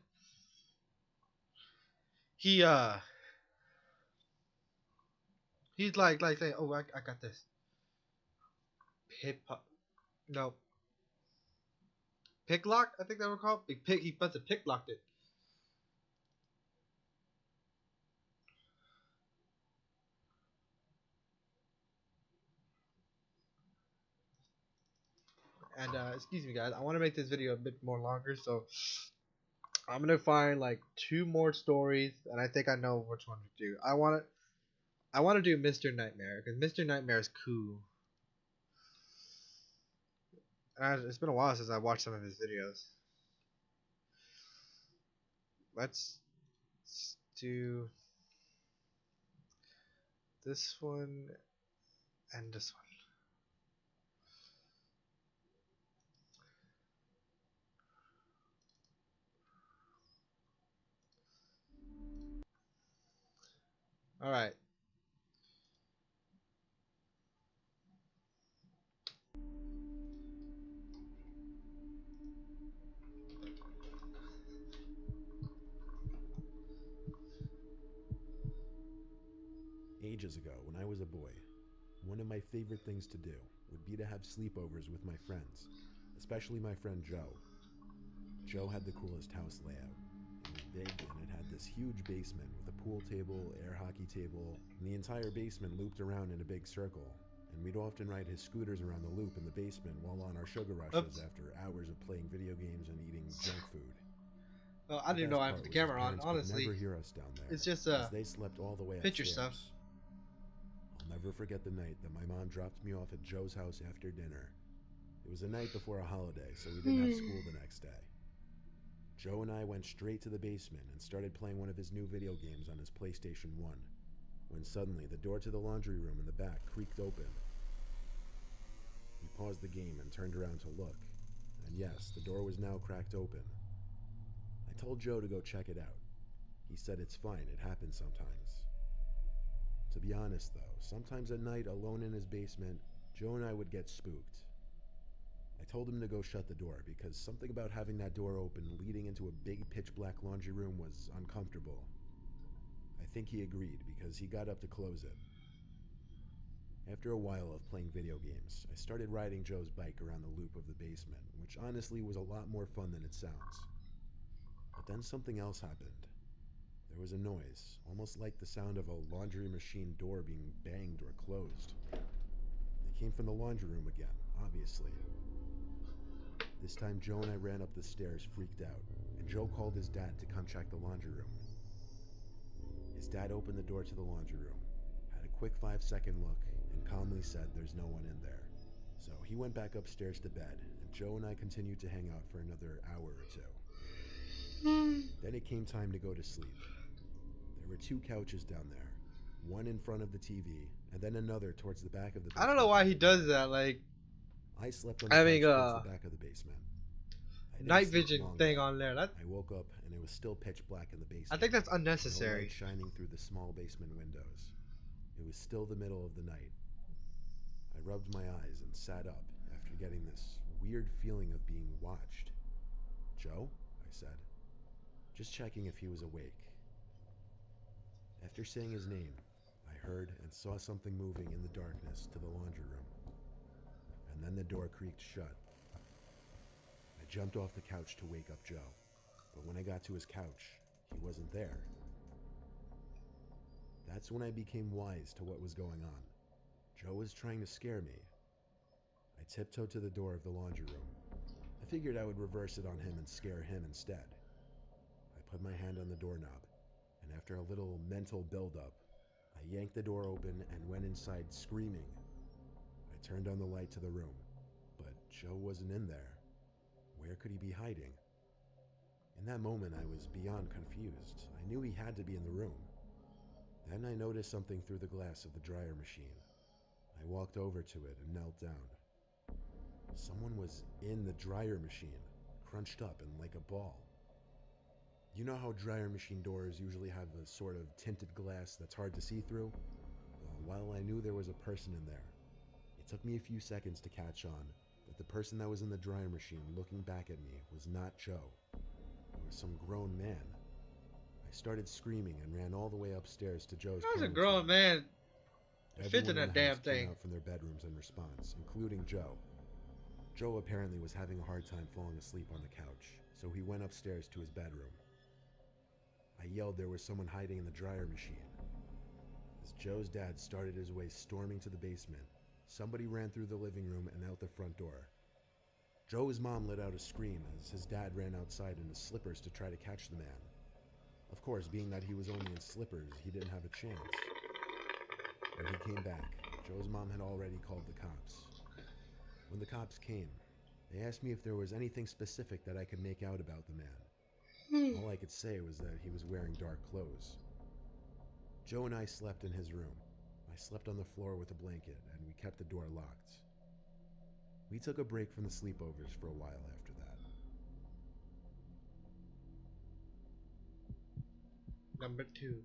he He's like saying, "Oh, I got this." Hip hop. No. Picklock, I think they were called. Big pick. He must have picklocked it. And excuse me, guys. I want to make this video a bit more longer, so I'm gonna find like 2 more stories, and I think I know which one to do. I want to do Mr. Nightmare because Mr. Nightmare is cool. And it's been a while since I watched some of his videos. Let's do this one and this one. All right. Ages ago, when I was a boy, one of my favorite things to do would be to have sleepovers with my friends, especially my friend Joe. Joe had the coolest house layout. It was big and it had this huge basement with a pool table, air hockey table, and the entire basement looped around in a big circle. And we'd often ride his scooters around the loop in the basement while on our sugar rushes after hours of playing video games and eating junk food. Well, I didn't even know I put the camera on. Honestly, never hear us down there. it's just as they slept all the way picture upstairs. stuff. I'll never forget the night that my mom dropped me off at Joe's house after dinner. It was the night before a holiday, so we didn't have school the next day. Joe and I went straight to the basement and started playing one of his new video games on his PlayStation 1, when suddenly the door to the laundry room in the back creaked open. We paused the game and turned around to look, and yes, the door was now cracked open. I told Joe to go check it out. He said it's fine, it happens sometimes. To be honest though, sometimes at night alone in his basement, Joe and I would get spooked. I told him to go shut the door because something about having that door open leading into a big pitch black laundry room was uncomfortable. I think he agreed because he got up to close it. After a while of playing video games, I started riding Joe's bike around the loop of the basement, which honestly was a lot more fun than it sounds. But then something else happened. There was a noise, almost like the sound of a laundry machine door being banged or closed. It came from the laundry room again, obviously. This time Joe and I ran up the stairs freaked out, and Joe called his dad to come check the laundry room. His dad opened the door to the laundry room, had a quick 5-second look, and calmly said there's no one in there. So he went back upstairs to bed, and Joe and I continued to hang out for another hour or two. Then it came time to go to sleep. There were 2 couches down there, one in front of the TV, and then another towards the back of the basement. I don't know why he does that. Like, I slept on the couch towards the back of the basement. night vision thing on there. I woke up and it was still pitch black in the basement. I think that's No unnecessary. light shining through the small basement windows. It was still the middle of the night. I rubbed my eyes and sat up after getting this weird feeling of being watched. Joe? I said, just checking if he was awake. After saying his name, I heard and saw something moving in the darkness to the laundry room. And then the door creaked shut. I jumped off the couch to wake up Joe, but when I got to his couch, he wasn't there. That's when I became wise to what was going on. Joe was trying to scare me. I tiptoed to the door of the laundry room. I figured I would reverse it on him and scare him instead. I put my hand on the doorknob, and after a little mental buildup, I yanked the door open and went inside screaming. I turned on the light to the room, but Joe wasn't in there. Where could he be hiding? In that moment, I was beyond confused. I knew he had to be in the room. Then I noticed something through the glass of the dryer machine. I walked over to it and knelt down. Someone was in the dryer machine, crunched up and like a ball. You know how dryer machine doors usually have a sort of tinted glass that's hard to see through? Well, while I knew there was a person in there, it took me a few seconds to catch on that the person that was in the dryer machine looking back at me was not Joe. It was some grown man. I started screaming and ran all the way upstairs to Joe's That was a parents' grown room. man. It fits in Everyone in that the house damn came thing. out from their bedrooms in response, including Joe. Joe apparently was having a hard time falling asleep on the couch, so he went upstairs to his bedroom. I yelled there was someone hiding in the dryer machine. As Joe's dad started his way storming to the basement, somebody ran through the living room and out the front door. Joe's mom let out a scream as his dad ran outside in his slippers to try to catch the man. Of course, being that he was only in slippers, he didn't have a chance. When he came back, Joe's mom had already called the cops. When the cops came, they asked me if there was anything specific that I could make out about the man. All I could say was that he was wearing dark clothes. Joe and I slept in his room. I slept on the floor with a blanket, and we kept the door locked. We took a break from the sleepovers for a while after that. Number 2.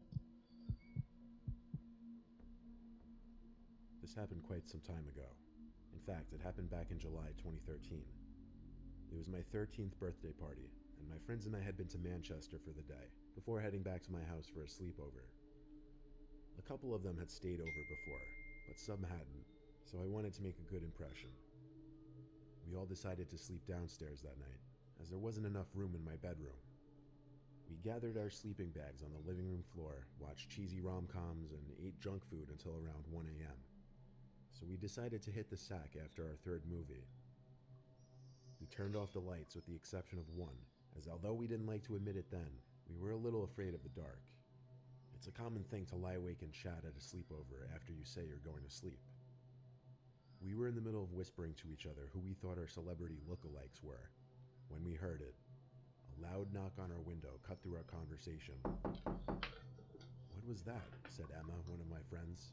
This happened quite some time ago. In fact, it happened back in July 2013. It was my 13th birthday party, and my friends and I had been to Manchester for the day, before heading back to my house for a sleepover. A couple of them had stayed over before, but some hadn't, so I wanted to make a good impression. We all decided to sleep downstairs that night, as there wasn't enough room in my bedroom. We gathered our sleeping bags on the living room floor, watched cheesy rom-coms, and ate junk food until around 1 a.m. So we decided to hit the sack after our third movie. We turned off the lights with the exception of one, as although we didn't like to admit it then, we were a little afraid of the dark. It's a common thing to lie awake and chat at a sleepover after you say you're going to sleep. We were in the middle of whispering to each other who we thought our celebrity lookalikes were, when we heard it. A loud knock on our window cut through our conversation. "What was that?" said Emma, one of my friends.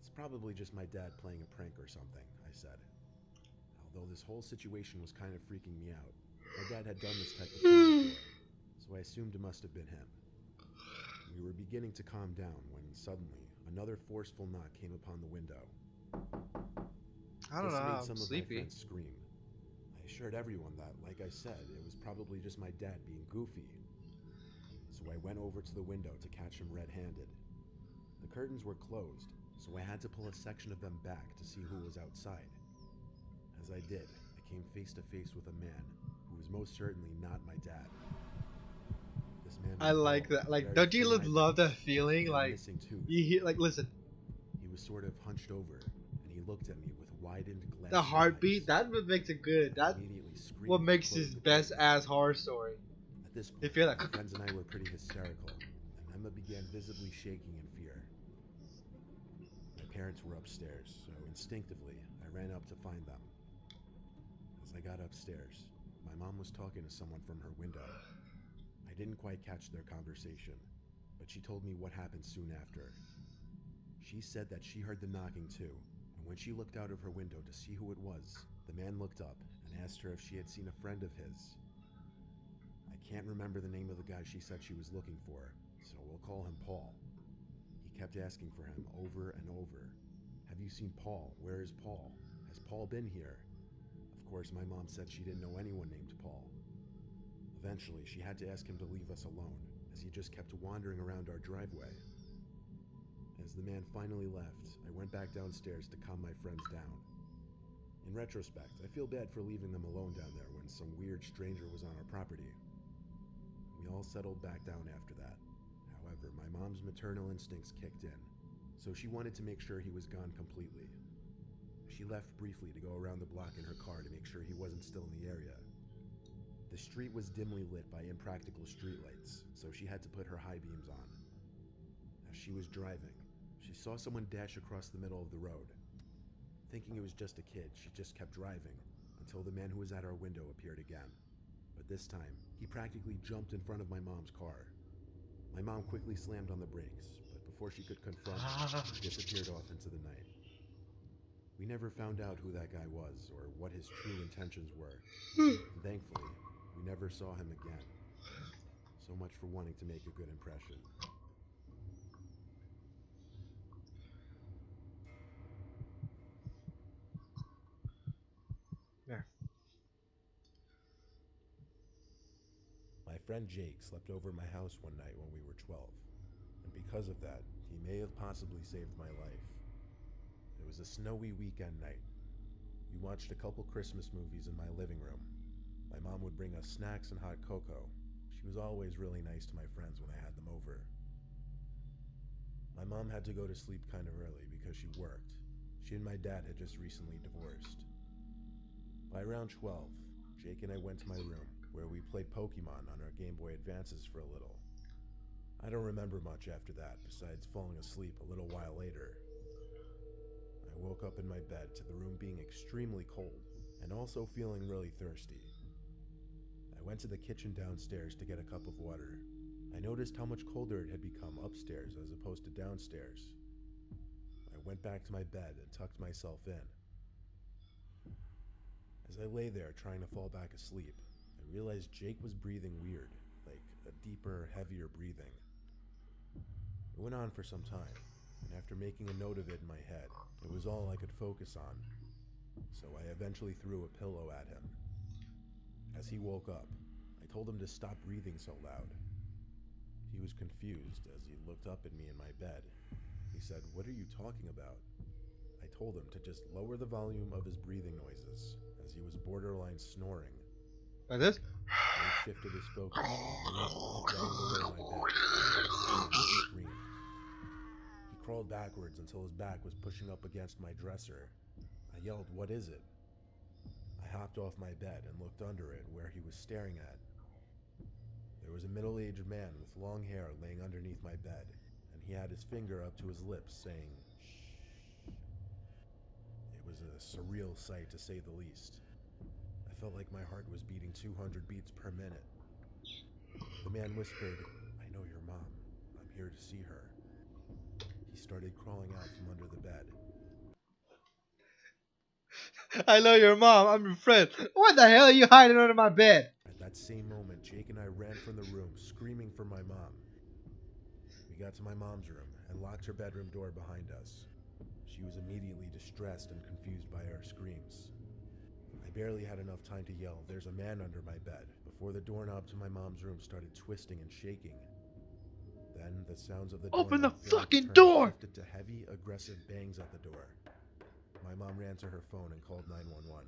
"It's probably just my dad playing a prank or something," I said. Although this whole situation was kind of freaking me out, my dad had done this type of thing before, so I assumed it must have been him. We were beginning to calm down when suddenly another forceful knock came upon the window. I don't This know. made I'm some of my sleepy. friends scream. I assured everyone that, like I said, it was probably just my dad being goofy. So I went over to the window to catch him red-handed. The curtains were closed, so I had to pull a section of them back to see who was outside. As I did, I came face to face with a man who was most certainly not my dad. This man was I like bald, that. with Like, very don't you thin love that eyebrows. feeling? He had a Like, missing tooth. you hear, like, listen, He was sort of hunched over, and he looked at me with widened, glassy the heartbeat. eyes. That's what makes it good. I That's immediately screamed what and makes closed his the best curtain. ass horror story. At this point, If you're like, my friends and I were pretty hysterical, and Emma began visibly shaking in fear. My parents were upstairs, so instinctively, I ran up to find them. As I got upstairs, my mom was talking to someone from her window. I didn't quite catch their conversation, but she told me what happened soon after. She said that she heard the knocking too, and when she looked out of her window to see who it was, the man looked up and asked her if she had seen a friend of his. I can't remember the name of the guy she said she was looking for, so we'll call him Paul. He kept asking for him over and over. "Have you seen Paul? Where is Paul? Has Paul been here?" Of course, my mom said she didn't know anyone named Paul. Eventually, she had to ask him to leave us alone, as he just kept wandering around our driveway. As the man finally left, I went back downstairs to calm my friends down. In retrospect, I feel bad for leaving them alone down there when some weird stranger was on our property. We all settled back down after that. However, my mom's maternal instincts kicked in, so she wanted to make sure he was gone completely. She left briefly to go around the block in her car to make sure he wasn't still in the area. The street was dimly lit by impractical streetlights, so she had to put her high beams on. As she was driving, she saw someone dash across the middle of the road. Thinking it was just a kid, she just kept driving until the man who was at our window appeared again. But this time, he practically jumped in front of my mom's car. My mom quickly slammed on the brakes, but before she could confront him, he disappeared off into the night. We never found out who that guy was or what his true intentions were. And thankfully, we never saw him again. So much for wanting to make a good impression. yeah. My friend Jake slept over at my house one night when we were 12, and because of that, he may have possibly saved my life. It was a snowy weekend night. We watched a couple Christmas movies in my living room. My mom would bring us snacks and hot cocoa. She was always really nice to my friends when I had them over. My mom had to go to sleep kind of early because she worked. She and my dad had just recently divorced. By around 12, Jake and I went to my room, where we played Pokemon on our Game Boy Advances for a little. I don't remember much after that, besides falling asleep a little while later. I woke up in my bed to the room being extremely cold, and also feeling really thirsty. I went to the kitchen downstairs to get a cup of water. I noticed how much colder it had become upstairs as opposed to downstairs. I went back to my bed and tucked myself in. As I lay there trying to fall back asleep, I realized Jake was breathing weird, like a deeper, heavier breathing. It went on for some time, and after making a note of it in my head, it was all I could focus on. So I eventually threw a pillow at him. As he woke up, I told him to stop breathing so loud. He was confused as he looked up at me in my bed. He said, "What are you talking about?" I told him to just lower the volume of his breathing noises, as he was borderline snoring. Like this? Jake shifted his focus and leaped down below my bed and screamed. He crawled backwards until his back was pushing up against my dresser. I yelled, "What is it?" I hopped off my bed and looked under it where he was staring at. There was a middle-aged man with long hair laying underneath my bed, and he had his finger up to his lips saying, "Shh." It was a surreal sight to say the least. I felt like my heart was beating 200 beats per minute. The man whispered, "I know your mom. I'm here to see her." He started crawling out from under the bed. I know your mom. I'm your friend. What the hell are you hiding under my bed? At that same moment, Jake and I ran from the room, screaming for my mom. We got to my mom's room and locked her bedroom door behind us. She was immediately distressed and confused by our screams. I barely had enough time to yell, "There's a man under my bed," before the doorknob to my mom's room started twisting and shaking. Then the sounds of the Open the doorknob failing to fucking turn door! shifted to heavy, aggressive bangs at the door. My mom ran to her phone and called 911.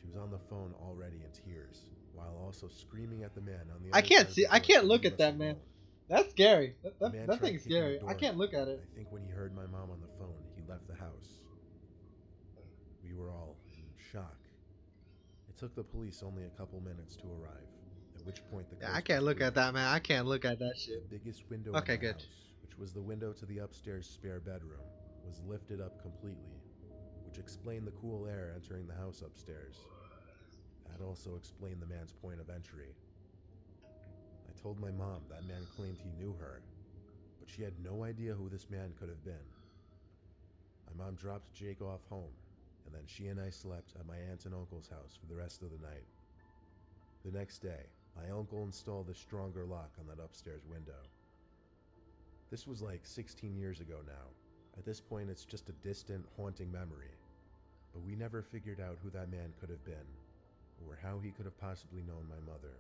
She was on the phone already in tears, while also screaming at the man on the I other can't side of see. the I door can't to look leave at us that, man. alone. That's scary. The man That tried thing's kicking the scary. I door can't in. look at it. I think when he heard my mom on the phone, he left the house. We were all in shock. It took the police only a couple minutes to arrive, at which point the Yeah, I coast can't was look at clear. that, man. I can't look at that The shit. biggest window Okay, in my good. house, which was the window to the upstairs spare bedroom, was lifted up completely, which explained the cool air entering the house upstairs. That also explained the man's point of entry. I told my mom that man claimed he knew her, but she had no idea who this man could have been. My mom dropped Jake off home, and then she and I slept at my aunt and uncle's house for the rest of the night. The next day, my uncle installed a stronger lock on that upstairs window. This was like 16 years ago now. At this point, it's just a distant, haunting memory. But we never figured out who that man could have been, or how he could have possibly known my mother.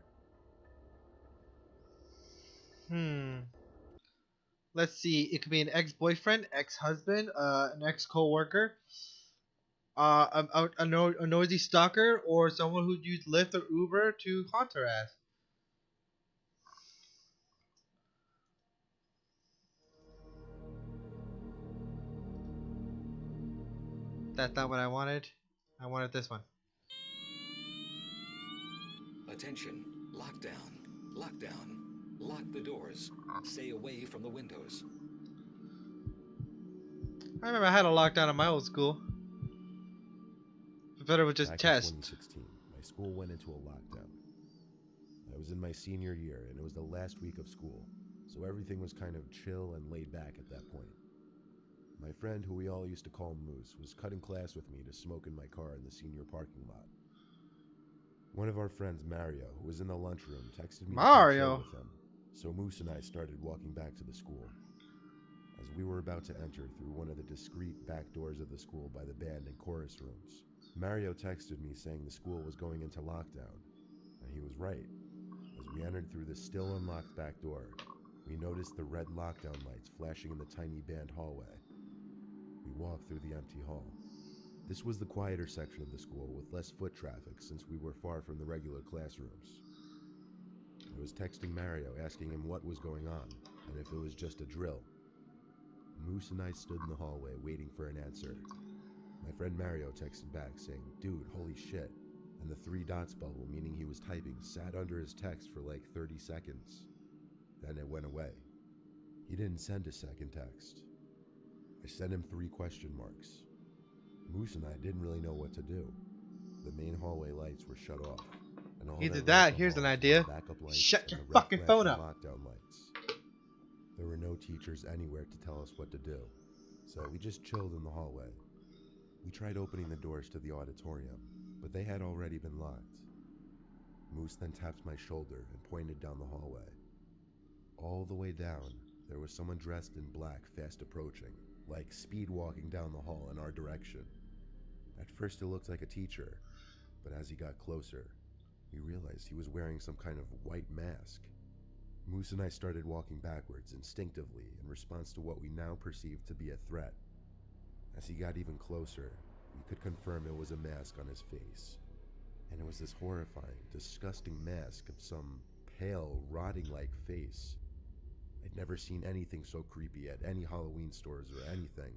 Let's see. It could be an ex-boyfriend, ex-husband, an ex-co-worker, a noisy stalker, or someone who used Lyft or Uber to haunt her ass. That's not what I wanted. I wanted this one. Attention. Lockdown. Lockdown. Lock the doors. Stay away from the windows. I remember I had a lockdown at my old school. I thought it was just Back test. in 2016, my school went into a lockdown. I was in my senior year, and it was the last week of school, so everything was kind of chill and laid back at that point. My friend, who we all used to call Moose, was cutting class with me to smoke in my car in the senior parking lot. One of our friends, Mario, who was in the lunchroom, texted me to come chill with him, so Moose and I started walking back to the school. As we were about to enter through one of the discreet back doors of the school by the band and chorus rooms, Mario texted me saying the school was going into lockdown, and he was right. As we entered through the still unlocked back door, we noticed the red lockdown lights flashing in the tiny band hallway. we walked through the empty hall. This was the quieter section of the school with less foot traffic since we were far from the regular classrooms. I was texting Mario asking him what was going on and if it was just a drill. Moose and I stood in the hallway waiting for an answer. My friend Mario texted back saying, "Dude, holy shit," and the 3 dots bubble, meaning he was typing, sat under his text for like 30 seconds. Then it went away. He didn't send a second text. I sent him 3 question marks. Moose and I didn't really know what to do. The main hallway lights were shut off, and all Either that lit that, up the here's an halls were idea. the backup lights Shut and your the red fucking phone flashing up. lockdown lights. There were no teachers anywhere to tell us what to do, so we just chilled in the hallway. We tried opening the doors to the auditorium, but they had already been locked. Moose then tapped my shoulder and pointed down the hallway. All the way down, there was someone dressed in black fast approaching, like speed walking down the hall in our direction. At first it looked like a teacher, but as he got closer, we realized he was wearing some kind of white mask. Moose and I started walking backwards instinctively in response to what we now perceived to be a threat. As he got even closer, we could confirm it was a mask on his face. And it was this horrifying, disgusting mask of some pale, rotting-like face. I'd never seen anything so creepy at any Halloween stores or anything.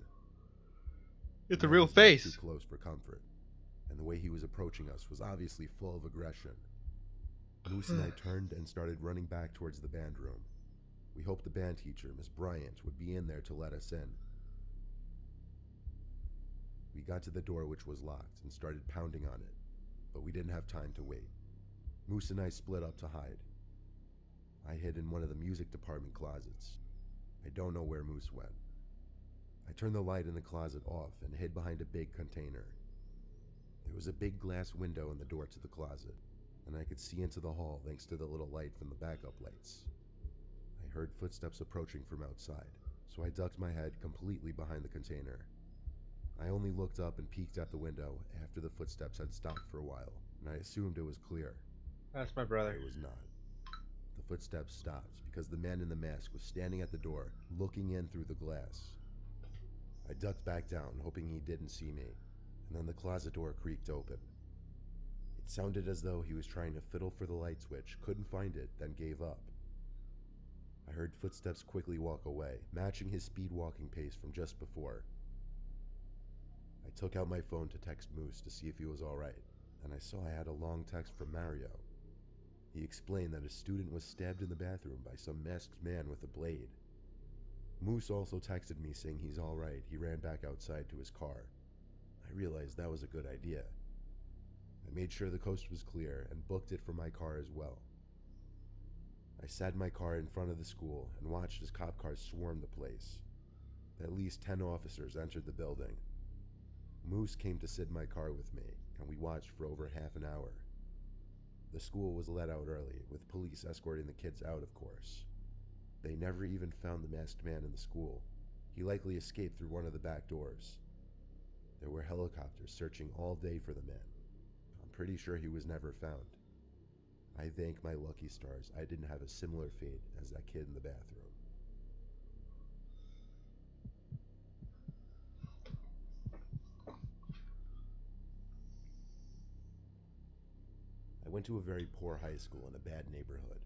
It's a Man real was way face. too close for comfort, and the way he was approaching us was obviously full of aggression. Moose and I turned and started running back towards the band room. We hoped the band teacher, Miss Bryant, would be in there to let us in. We got to the door, which was locked, and started pounding on it, but we didn't have time to wait. Moose and I split up to hide. I hid in one of the music department closets. I don't know where Moose went. I turned the light in the closet off and hid behind a big container. There was a big glass window in the door to the closet, and I could see into the hall thanks to the little light from the backup lights. I heard footsteps approaching from outside, so I ducked my head completely behind the container. I only looked up and peeked out the window after the footsteps had stopped for a while, and I assumed it was clear. That's my But brother. it was not. The footsteps stopped because the man in the mask was standing at the door, looking in through the glass. I ducked back down, hoping he didn't see me, and then the closet door creaked open. It sounded as though he was trying to fiddle for the light switch, couldn't find it, then gave up. I heard footsteps quickly walk away, matching his speed walking pace from just before. I took out my phone to text Moose to see if he was alright, and I saw I had a long text from Mario. He explained that a student was stabbed in the bathroom by some masked man with a blade. Moose also texted me saying he's alright. He ran back outside to his car. I realized that was a good idea. I made sure the coast was clear and booked it for my car as well. I sat in my car in front of the school and watched as cop cars swarmed the place. At least 10 officers entered the building. Moose came to sit in my car with me, and we watched for over half an hour. The school was let out early, with police escorting the kids out, of course. They never even found the masked man in the school. He likely escaped through one of the back doors. There were helicopters searching all day for the man. I'm pretty sure he was never found. I thank my lucky stars I didn't have a similar fate as that kid in the bathroom. I went to a very poor high school in a bad neighborhood.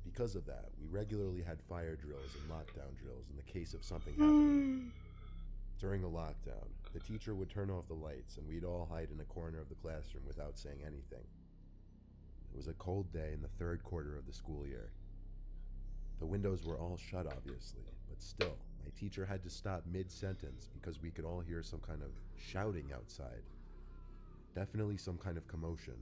Because of that, we regularly had fire drills and lockdown drills in the case of something happening. During a lockdown, the teacher would turn off the lights and we'd all hide in a corner of the classroom without saying anything. It was a cold day in the third quarter of the school year. The windows were all shut, obviously, but still, my teacher had to stop mid-sentence because we could all hear some kind of shouting outside. Definitely some kind of commotion.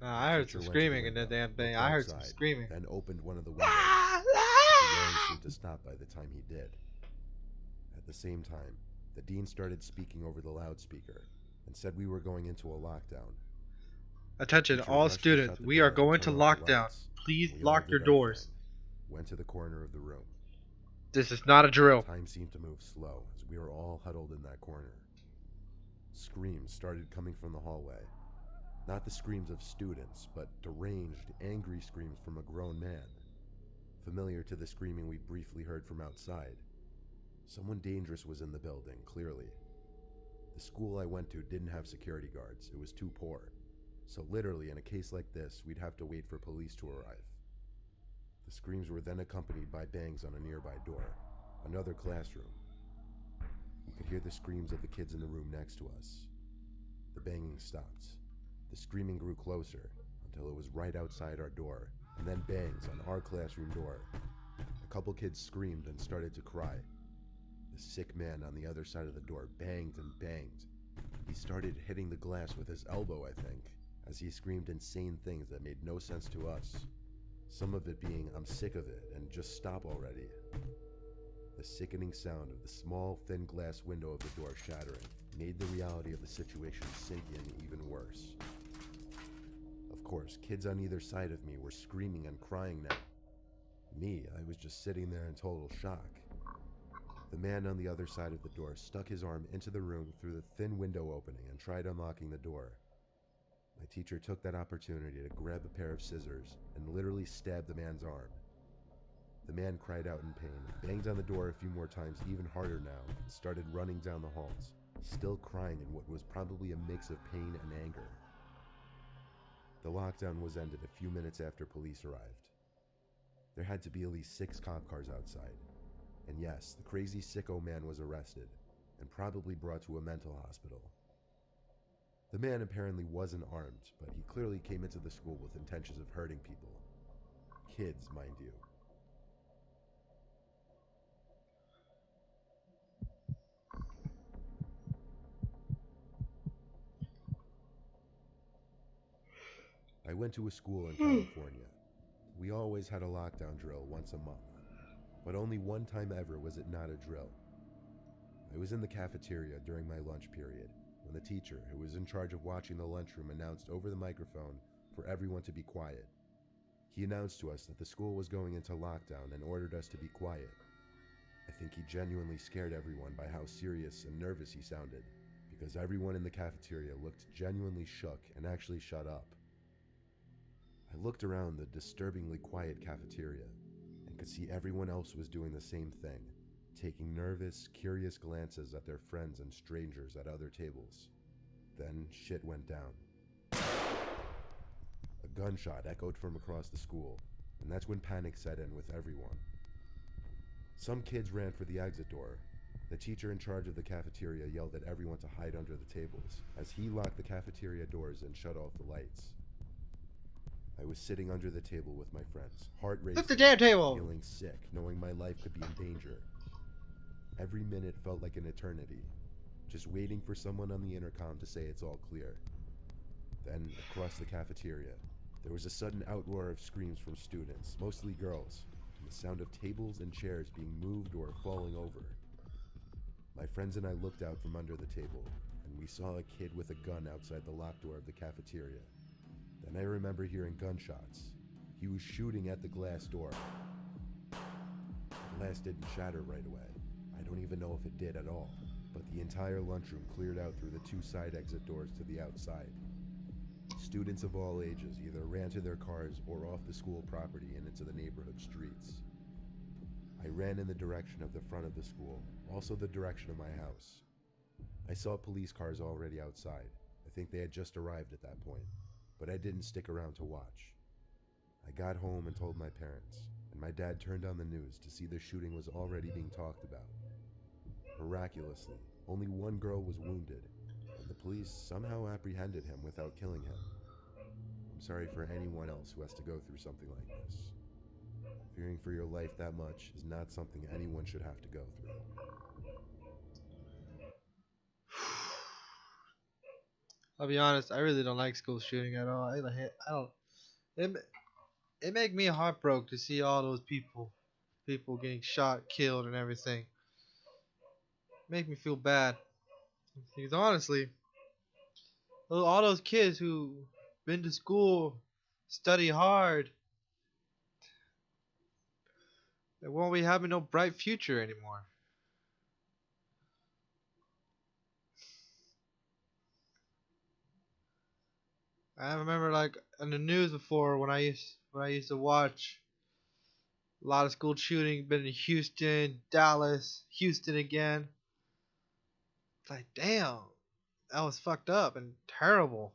Nah, I heard Teacher some went to the screaming in that window, damn thing. looked I heard some outside, screaming. Then opened one of the windows. The yelling seemed to stop by the time he did. At the same time, the dean started speaking over the loudspeaker and said we were going into a lockdown. Attention, Teacher all rushed to students. shut the We door are and going to turn off the lockdown. lights. Please We all lock did your our doors. thing, went to the corner of the room. This is not a drill. Time seemed to move slow as we were all huddled in that corner. Screams started coming from the hallway. Not the screams of students, but deranged, angry screams from a grown man. Familiar to the screaming we briefly heard from outside. Someone dangerous was in the building, clearly. The school I went to didn't have security guards, it was too poor. So literally, in a case like this, we'd have to wait for police to arrive. The screams were then accompanied by bangs on a nearby door, another classroom. We could hear the screams of the kids in the room next to us. The banging stopped. The screaming grew closer until it was right outside our door, and then bangs on our classroom door. A couple kids screamed and started to cry. The sick man on the other side of the door banged and banged. He started hitting the glass with his elbow, I think, as he screamed insane things that made no sense to us. Some of it being, "I'm sick of it, and just stop already." The sickening sound of the small, thin glass window of the door shattering made the reality of the situation sink in even worse. Of course, kids on either side of me were screaming and crying now. Me, I was just sitting there in total shock. The man on the other side of the door stuck his arm into the room through the thin window opening and tried unlocking the door. My teacher took that opportunity to grab a pair of scissors and literally stabbed the man's arm. The man cried out in pain, banged on the door a few more times, even harder now, and started running down the halls, still crying in what was probably a mix of pain and anger. The lockdown was ended a few minutes after police arrived. There had to be at least 6 cop cars outside. And yes, the crazy sicko man was arrested and probably brought to a mental hospital. The man apparently wasn't armed, but he clearly came into the school with intentions of hurting people. Kids, mind you. I went to a school in California. We always had a lockdown drill once a month, but only one time ever was it not a drill. I was in the cafeteria during my lunch period when the teacher, who was in charge of watching the lunchroom, announced over the microphone for everyone to be quiet. He announced to us that the school was going into lockdown and ordered us to be quiet. I think he genuinely scared everyone by how serious and nervous he sounded, because everyone in the cafeteria looked genuinely shook and actually shut up. I looked around the disturbingly quiet cafeteria and could see everyone else was doing the same thing, taking nervous, curious glances at their friends and strangers at other tables. Then shit went down. A gunshot echoed from across the school, and that's when panic set in with everyone. Some kids ran for the exit door. The teacher in charge of the cafeteria yelled at everyone to hide under the tables as he locked the cafeteria doors and shut off the lights. I was sitting under the table with my friends, heart racing, Lift the damn table! feeling sick, knowing my life could be in danger. Every minute felt like an eternity, just waiting for someone on the intercom to say it's all clear. Then, across the cafeteria, there was a sudden outroar of screams from students, mostly girls, and the sound of tables and chairs being moved or falling over. My friends and I looked out from under the table, and we saw a kid with a gun outside the locked door of the cafeteria. Then I remember hearing gunshots. He was shooting at the glass door. The glass didn't shatter right away. I don't even know if it did at all, but the entire lunchroom cleared out through the 2 side exit doors to the outside. Students of all ages either ran to their cars or off the school property and into the neighborhood streets. I ran in the direction of the front of the school, also the direction of my house. I saw police cars already outside. I think they had just arrived at that point, but I didn't stick around to watch. I got home and told my parents, and my dad turned on the news to see the shooting was already being talked about. Miraculously, only 1 girl was wounded, and the police somehow apprehended him without killing him. I'm sorry for anyone else who has to go through something like this. Fearing for your life that much is not something anyone should have to go through. I'll be honest, I really don't like school shooting at all. I don't. It make me heartbroken to see all those people getting shot, killed, and everything. Make me feel bad. Because honestly, all those kids who been to school, study hard, they won't be having no bright future anymore. I remember like on the news before when I used to watch a lot of school shooting, been in Houston, Dallas, Houston again. It's like damn, That was fucked up and terrible.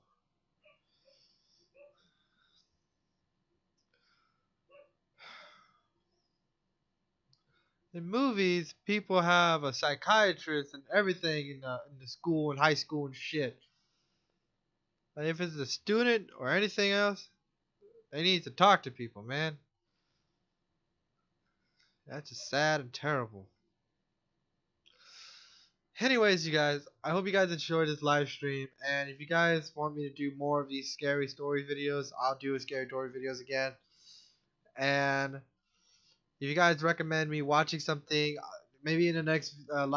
In movies, people have a psychiatrist and everything in the school and high school and shit. And if it's a student or anything else, they need to talk to people, man. That's just sad and terrible. Anyways, you guys, I hope you guys enjoyed this live stream. And if you guys want me to do more of these scary story videos, I'll do a scary story videos again. And if you guys recommend me watching something, maybe in the next